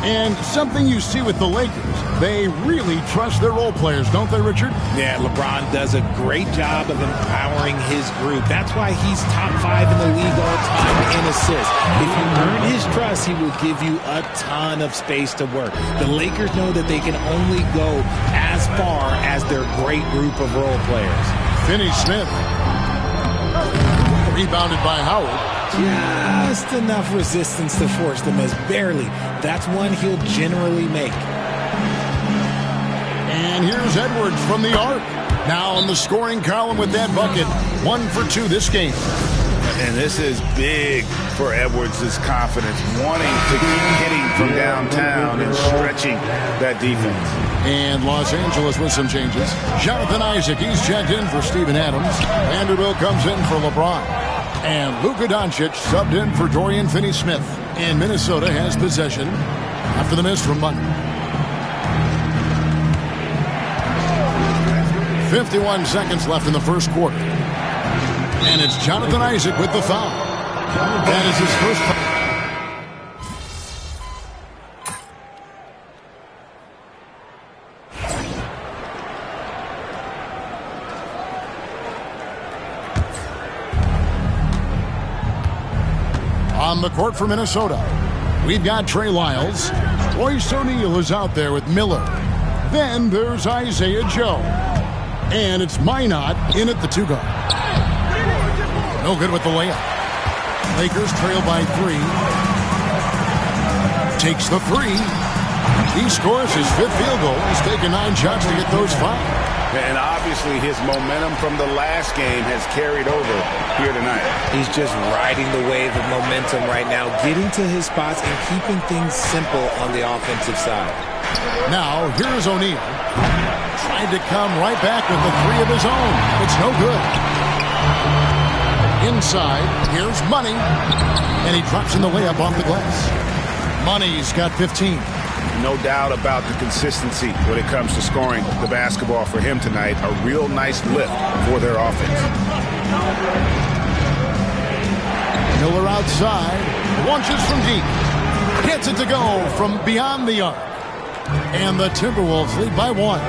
And something you see with the Lakers, they really trust their role players, don't they, Richard? Yeah, LeBron does a great job of empowering his group. That's why he's top 5 in the league all time in assists. If you earn his trust, he will give you a ton of space to work. The Lakers know that they can only go as far as their great group of role players. Finney Smith. Rebounded by Howard. Just enough resistance to force them as barely. That's one he'll generally make. And here's Edwards from the arc. Now on the scoring column with that bucket. 1 for 2 this game. And this is big for Edwards' confidence, wanting to keep hitting from downtown and stretching that defense. And Los Angeles with some changes. Jonathan Isaac, he's checked in for Steven Adams. Vanderbilt comes in for LeBron. And Luka Doncic subbed in for Dorian Finney-Smith. And Minnesota has possession after the miss from Money. 51 seconds left in the first quarter. And it's Jonathan Isaac with the foul. That is his first foul. On the court for Minnesota, we've got Trey Lyles. Royce O'Neal is out there with Miller. Then there's Isaiah Joe. And it's Minot in at the 2 guard. No good with the layup. Lakers trail by 3. Takes the 3. He scores his 5th field goal. He's taken 9 shots to get those 5. And obviously his momentum from the last game has carried over here tonight. He's just riding the wave of momentum right now, getting to his spots and keeping things simple on the offensive side. Now, here's O'Neal. Tried to come right back with the 3 of his own. It's no good. Inside, here's Money. And he drops in the layup off the glass. Money's got 15. No doubt about the consistency when it comes to scoring the basketball for him tonight. A real nice lift for their offense. Miller outside. Launches from deep. Gets it to go from beyond the arc. And the Timberwolves lead by 1.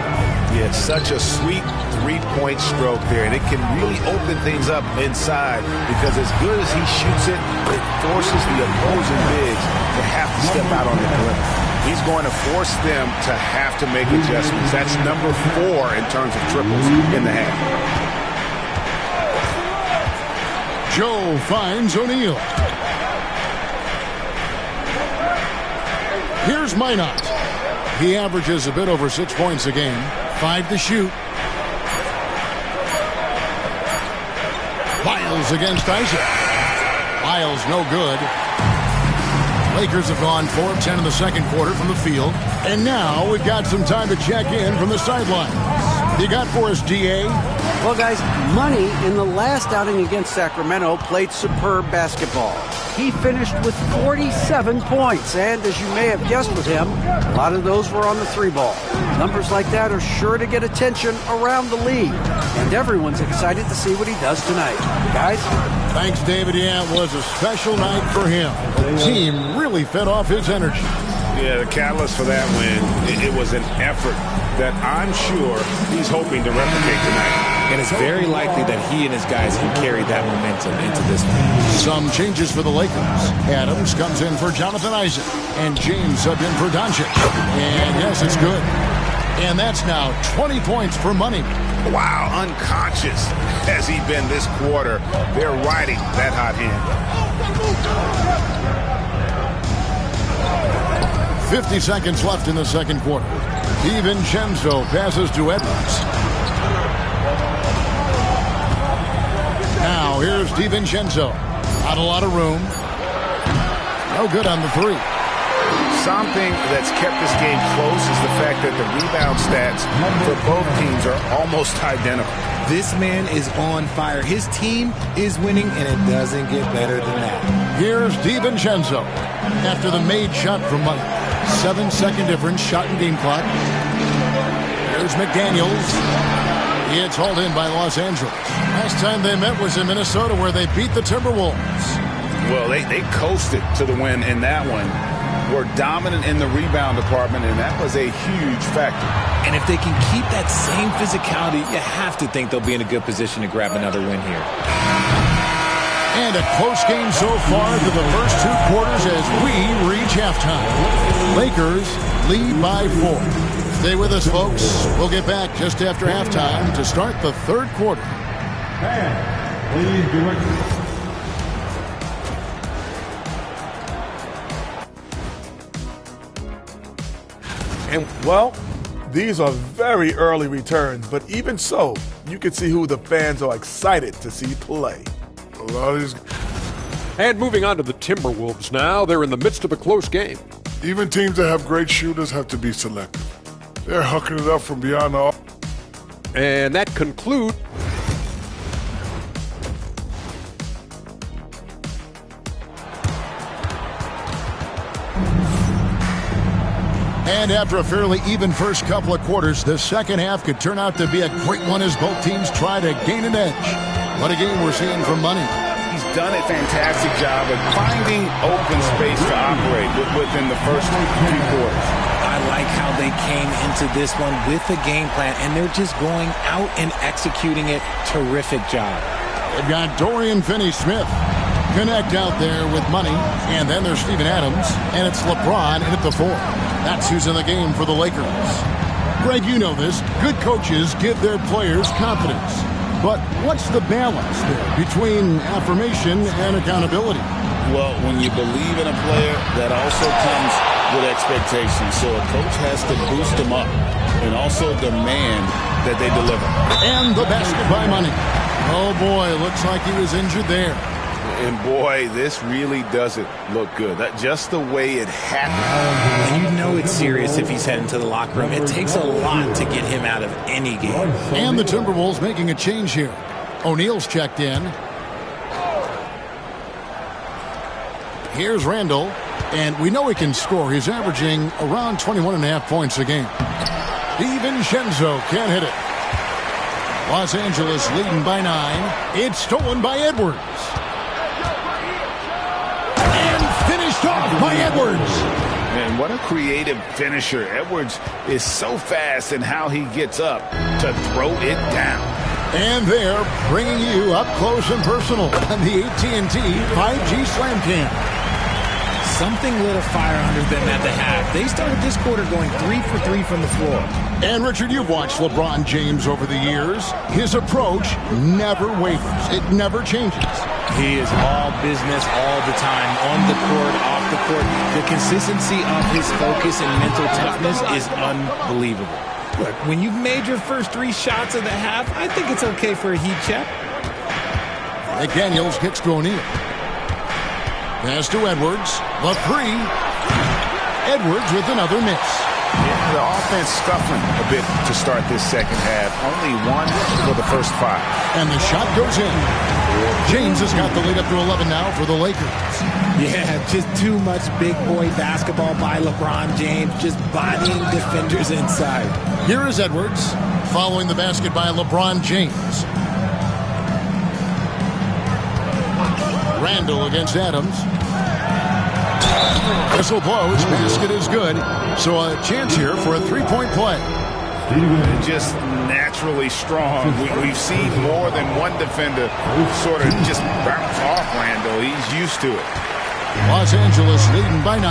Yeah, such a sweet three-point stroke there, and it can really open things up inside because as good as he shoots it, it forces the opposing bigs to have to step out on the perimeter. He's going to force them to have to make adjustments. That's number 4 in terms of triples in the half. Joe finds O'Neal. Here's Minot. He averages a bit over 6 points a game. 5 to shoot. Miles against Isaac. Miles no good. Lakers have gone 4 of 10 in the second quarter from the field. And now we've got some time to check in from the sidelines. You got for us, DA? Well, guys, Money in the last outing against Sacramento played superb basketball. He finished with 47 points, and as you may have guessed with him, a lot of those were on the 3-ball. Numbers like that are sure to get attention around the league, and everyone's excited to see what he does tonight. Guys? Thanks, David. Yeah, it was a special night for him. The team really fed off his energy. Yeah, the catalyst for that win, it was an effort that I'm sure he's hoping to replicate tonight. And it's very likely that he and his guys can carry that momentum into this one. Some changes for the Lakers. Adams comes in for Jonathan Isaac. And James subbed in for Doncic. And yes, it's good. And that's now 20 points for Money. Wow, unconscious has he been this quarter. They're riding that hot hand. 50 seconds left in the second quarter. DiVincenzo passes to Edwards. Now here's DiVincenzo. Not a lot of room. No good on the 3. Something that's kept this game close is the fact that the rebound stats for both teams are almost identical. This man is on fire. His team is winning, and it doesn't get better than that. Here's DiVincenzo after the made shot from Money. 7-second difference, shot and game clock. There's McDaniels. It's hauled in by Los Angeles. Last time they met was in Minnesota, where they beat the Timberwolves. Well, they coasted to the win in that one. Were dominant in the rebound department, and that was a huge factor. And if they can keep that same physicality, you have to think they'll be in a good position to grab another win here. And a close game so far through the first 2 quarters as we reach halftime. Lakers lead by 4. Stay with us, folks. We'll get back just after halftime to start the third quarter. Please direct. And, well, these are very early returns, but even so, you can see who the fans are excited to see play. A lot of these. And moving on to the Timberwolves now. They're in the midst of a close game. Even teams that have great shooters have to be selective. They're hucking it up from beyond the arc. And that concludes. And after a fairly even first couple of quarters, the second half could turn out to be a great one as both teams try to gain an edge. What a game we're seeing from Money. He's done a fantastic job of finding open space to operate within the first few quarters. I like how they came into this one with a game plan, and they're just going out and executing it. Terrific job. They've got Dorian Finney-Smith. Connect out there with Money. And then there's Steven Adams. And it's LeBron in at the 4. That's who's in the game for the Lakers. Greg, you know this. Good coaches give their players confidence. But what's the balance there between affirmation and accountability? Well, when you believe in a player, that also comes with expectations. So a coach has to boost them up and also demand that they deliver. And the basket by Money. Oh, boy, looks like he was injured there. And, boy, this really doesn't look good. That just the way it happened. And you know it's serious if he's heading to the locker room. It takes a lot to get him out of any game. And the Timberwolves making a change here. O'Neal's checked in. Here's Randall. And we know he can score. He's averaging around 21.5 points a game. DiVincenzo can't hit it. Los Angeles leading by 9. It's stolen by Edwards. And finished off by Edwards. And what a creative finisher. Edwards is so fast in how he gets up to throw it down. And they're bringing you up close and personal on the AT&T 5G Slam Cam. Something lit a fire under them at the half. They started this quarter going 3 for 3 from the floor. And Richard, you've watched LeBron James over the years. His approach never wavers. It never changes. He is all business all the time, on the court, off the court. The consistency of his focus and mental toughness is unbelievable. Look, when you've made your first 3 shots of the half, I think it's okay for a heat check. McDaniels kicks to O'Neal. Pass to Edwards. The 3. Edwards with another miss. Yeah, the offense scuffling a bit to start this second half. Only 1 for the first 5. And the shot goes in. James has got the lead up to 11 now for the Lakers. Yeah, just too much big boy basketball by LeBron James, just bodying defenders inside. Here is Edwards, following the basket by LeBron James. Randall against Adams. Whistle blows, basket is good. So a chance here for a 3-point play. Just naturally strong. We've seen more than one defender sort of just bounce off Randall. He's used to it. Los Angeles leading by 9.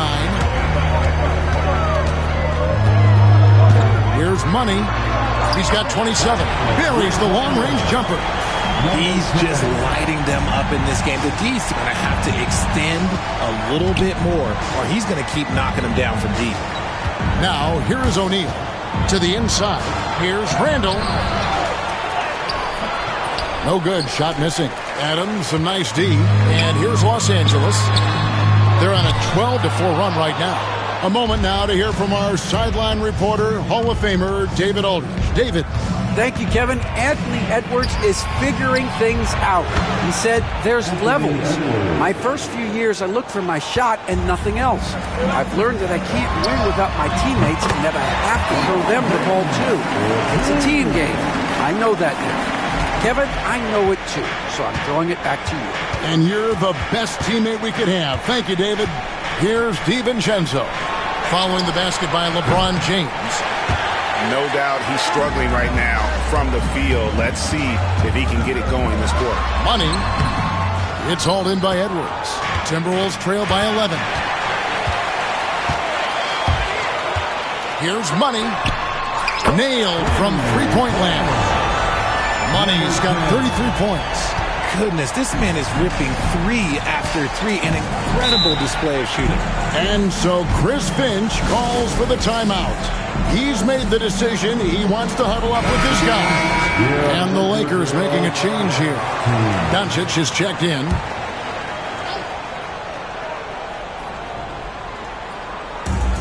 Here's Money. He's got 27. Buries the long-range jumper. He's just lighting them up in this game. The D's going to have to extend a little bit more, or he's going to keep knocking them down from deep. Now, here is O'Neal. To the inside. Here's Randall. No good. Shot missing. Adams, some nice D. And here's Los Angeles. They're on a 12-4 run right now. A moment now to hear from our sideline reporter, Hall of Famer David Aldridge. David. Thank you, Kevin. Anthony Edwards is figuring things out. He said, there's levels. My first few years, I looked for my shot and nothing else. I've learned that I can't win without my teammates and that I have to throw them the ball too. It's a team game. I know that now. Kevin, I know it too, so I'm throwing it back to you. And you're the best teammate we could have. Thank you, David. Here's DiVincenzo, following the basket by LeBron James. No doubt he's struggling right now from the field. Let's see if he can get it going this quarter. Money. It's hauled in by Edwards. Timberwolves trail by 11. Here's Money. Nailed from three-point land. Money's got 33 points. Goodness, this man is ripping 3 after 3. An incredible display of shooting. And so Chris Finch calls for the timeout. He's made the decision. He wants to huddle up with this guy. And the Lakers making a change here. Doncic is checked in.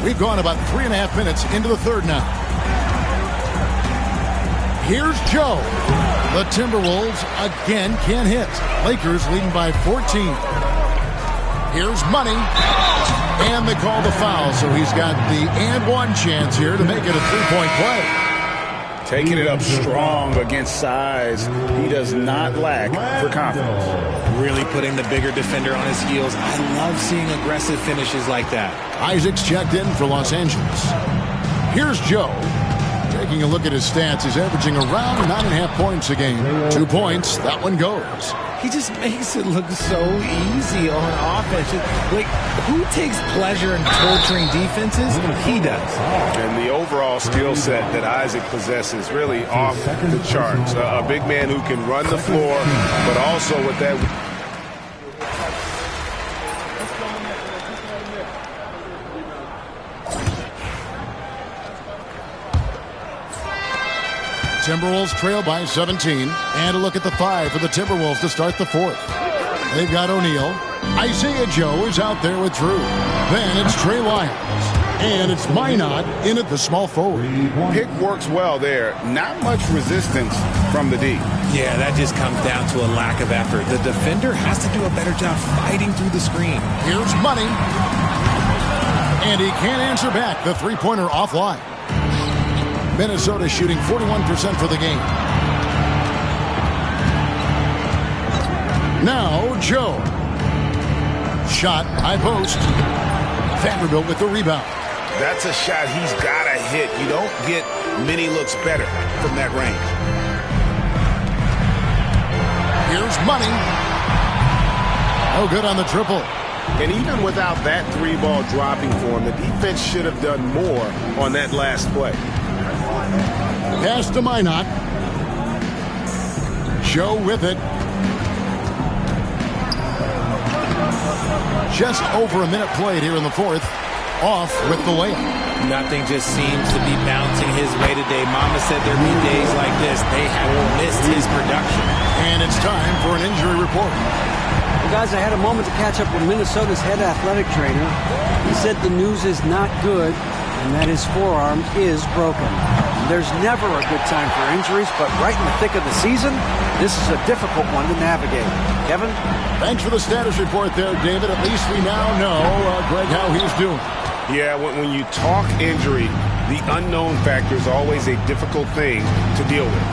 We've gone about 3.5 minutes into the third now. Here's Joe. The Timberwolves again can't hit. Lakers leading by 14. Here's Money. And they call the foul, so he's got the and one chance here to make it a 3-point play. Taking it up strong against size. He does not lack for confidence. Really putting the bigger defender on his heels. I love seeing aggressive finishes like that. Isaac's checked in for Los Angeles. Here's Joe. Taking a look at his stats, he's averaging around 9.5 points a game. 2 points, that one goes. He just makes it look so easy on offense. Like, who takes pleasure in torturing defenses? He does. And the overall skill set that Isaac possesses really off the charts. A big man who can run the floor, but also with that... Timberwolves trail by 17. And a look at the 5 for the Timberwolves to start the fourth. They've got O'Neal. Isaiah Joe is out there with Drew. Then it's Trey Lyles. And it's Minot in at the small forward. Pick works well there. Not much resistance from the D. Yeah, that just comes down to a lack of effort. The defender has to do a better job fighting through the screen. Here's Money. And he can't answer back. The three-pointer offline. Minnesota shooting 41% for the game. Now, Joe. Shot, high post. Vanderbilt with the rebound. That's a shot he's got to hit. You don't get many looks better from that range. Here's Money. No good on the triple. And even without that 3-ball dropping for him, the defense should have done more on that last play. Pass to Minot. Joe with it. Just over a minute played here in the fourth. Off with the layup. Nothing just seems to be bouncing his way today. Mama said there'd be days like this. They have missed his production. And it's time for an injury report. Well, guys, I had a moment to catch up with Minnesota's head athletic trainer. He said the news is not good and that his forearm is broken. There's never a good time for injuries, but right in the thick of the season, this is a difficult one to navigate. Kevin? Thanks for the status report there, David. At least we now know, Greg, how he's doing. Yeah, when you talk injury, the unknown factor is always a difficult thing to deal with.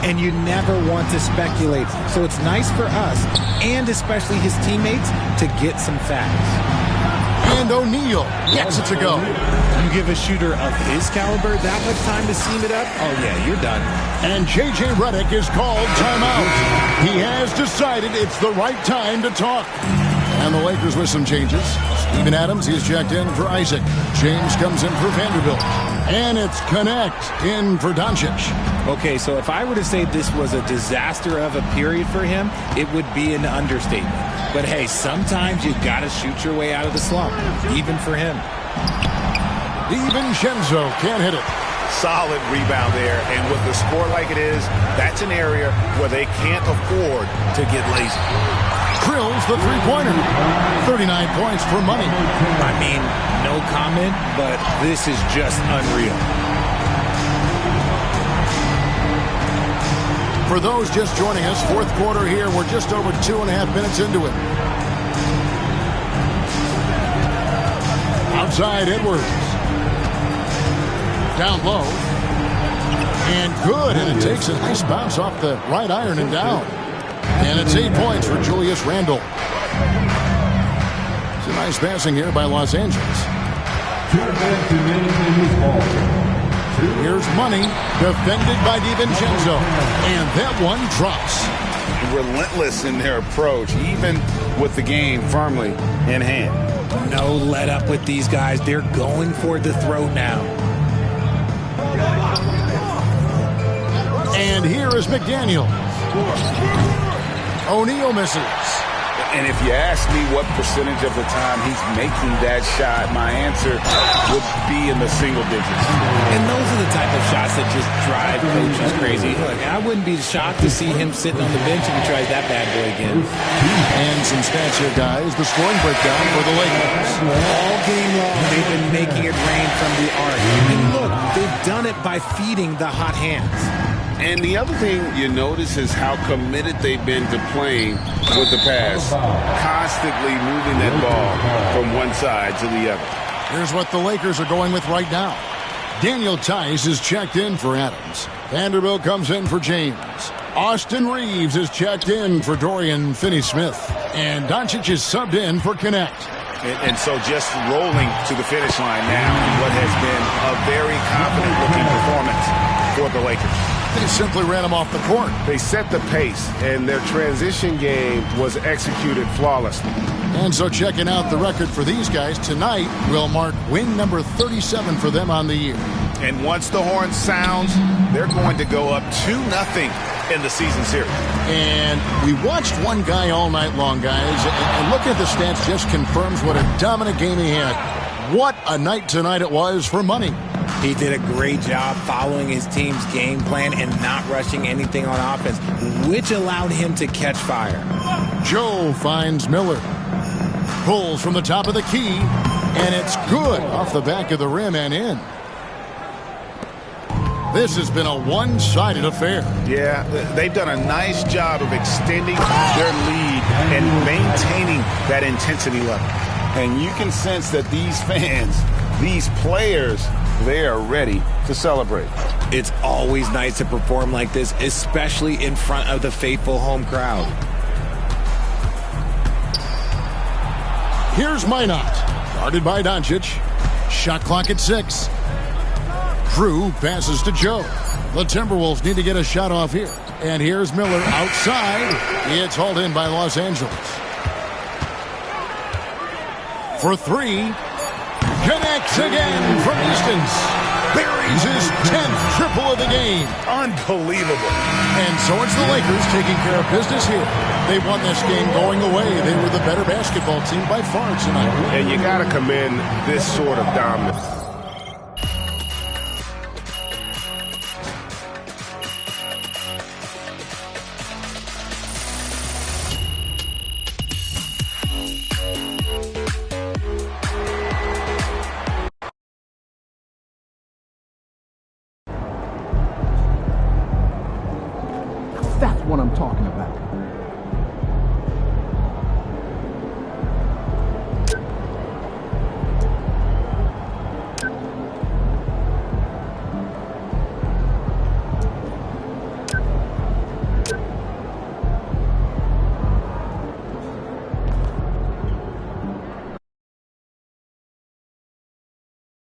And you never want to speculate. So it's nice for us, and especially his teammates, to get some facts. And O'Neal gets it to go. You give a shooter of his caliber that much time to seam it up? Oh, yeah, you're done. And J.J. Redick is called timeout. He has decided it's the right time to talk. And the Lakers with some changes. Steven Adams, he's checked in for Isaac. James comes in for Vanderbilt. And it's Connect in for Doncic. Okay, so if I were to say this was a disaster of a period for him, it would be an understatement. But hey, sometimes you gotta shoot your way out of the slump, even for him. DiVincenzo can't hit it. Solid rebound there, and with the score like it is, that's an area where they can't afford to get lazy. Drills the three-pointer. 39 points for Money. I mean, no comment, but this is just unreal. For those just joining us, fourth quarter here, we're just over 2.5 minutes into it. Outside Edwards. Down low. And good, and it takes a nice bounce off the right iron and down. And it's 8 points for Julius Randle. It's a nice passing here by Los Angeles. Here's Money, defended by DiVincenzo. And that one drops. Relentless in their approach, even with the game firmly in hand. No let up with these guys. They're going for the throat now. And here is McDaniel. O'Neal misses. And if you ask me what percentage of the time he's making that shot, my answer would be in the single digits. And those are the type of shots that just drive coaches crazy. Look, I wouldn't be shocked to see him sitting on the bench if he tries that bad boy again. And some stats here, guys. The scoring breakdown for the Lakers. All game long, they've been making it rain from the arc. And look, they've done it by feeding the hot hands. And the other thing you notice is how committed they've been to playing with the pass. Constantly moving that ball from one side to the other. Here's what the Lakers are going with right now. Daniel Tice is checked in for Adams. Vanderbilt comes in for James. Austin Reeves is checked in for Dorian Finney-Smith. And Doncic is subbed in for Connect. And so just rolling to the finish line now in what has been a very confident-looking performance for the Lakers. They simply ran him off the court. They set the pace, and their transition game was executed flawlessly. And so checking out the record for these guys tonight will mark win number 37 for them on the year. And once the horn sounds, they're going to go up 2-0 in the season series. And we watched one guy all night long, guys, and looking at the stats just confirms what a dominant game he had. What a night tonight it was for Money. He did a great job following his team's game plan and not rushing anything on offense, which allowed him to catch fire. Joe finds Miller. Pulls from the top of the key, and it's good off the back of the rim and in. This has been a one-sided affair. Yeah, they've done a nice job of extending their lead and maintaining that intensity level. And you can sense that these fans, these players, they are ready to celebrate. It's always nice to perform like this, especially in front of the faithful home crowd. Here's Minot. Guarded by Doncic. Shot clock at 6. Drew passes to Joe. The Timberwolves need to get a shot off here. And here's Miller outside. It's hauled in by Los Angeles. For 3. Connects again from distance. Buries his 10th triple of the game. Unbelievable. And so it's the Lakers taking care of business here. They won this game going away. They were the better basketball team by far tonight. And you got to commend this sort of dominance. That's what I'm talking about.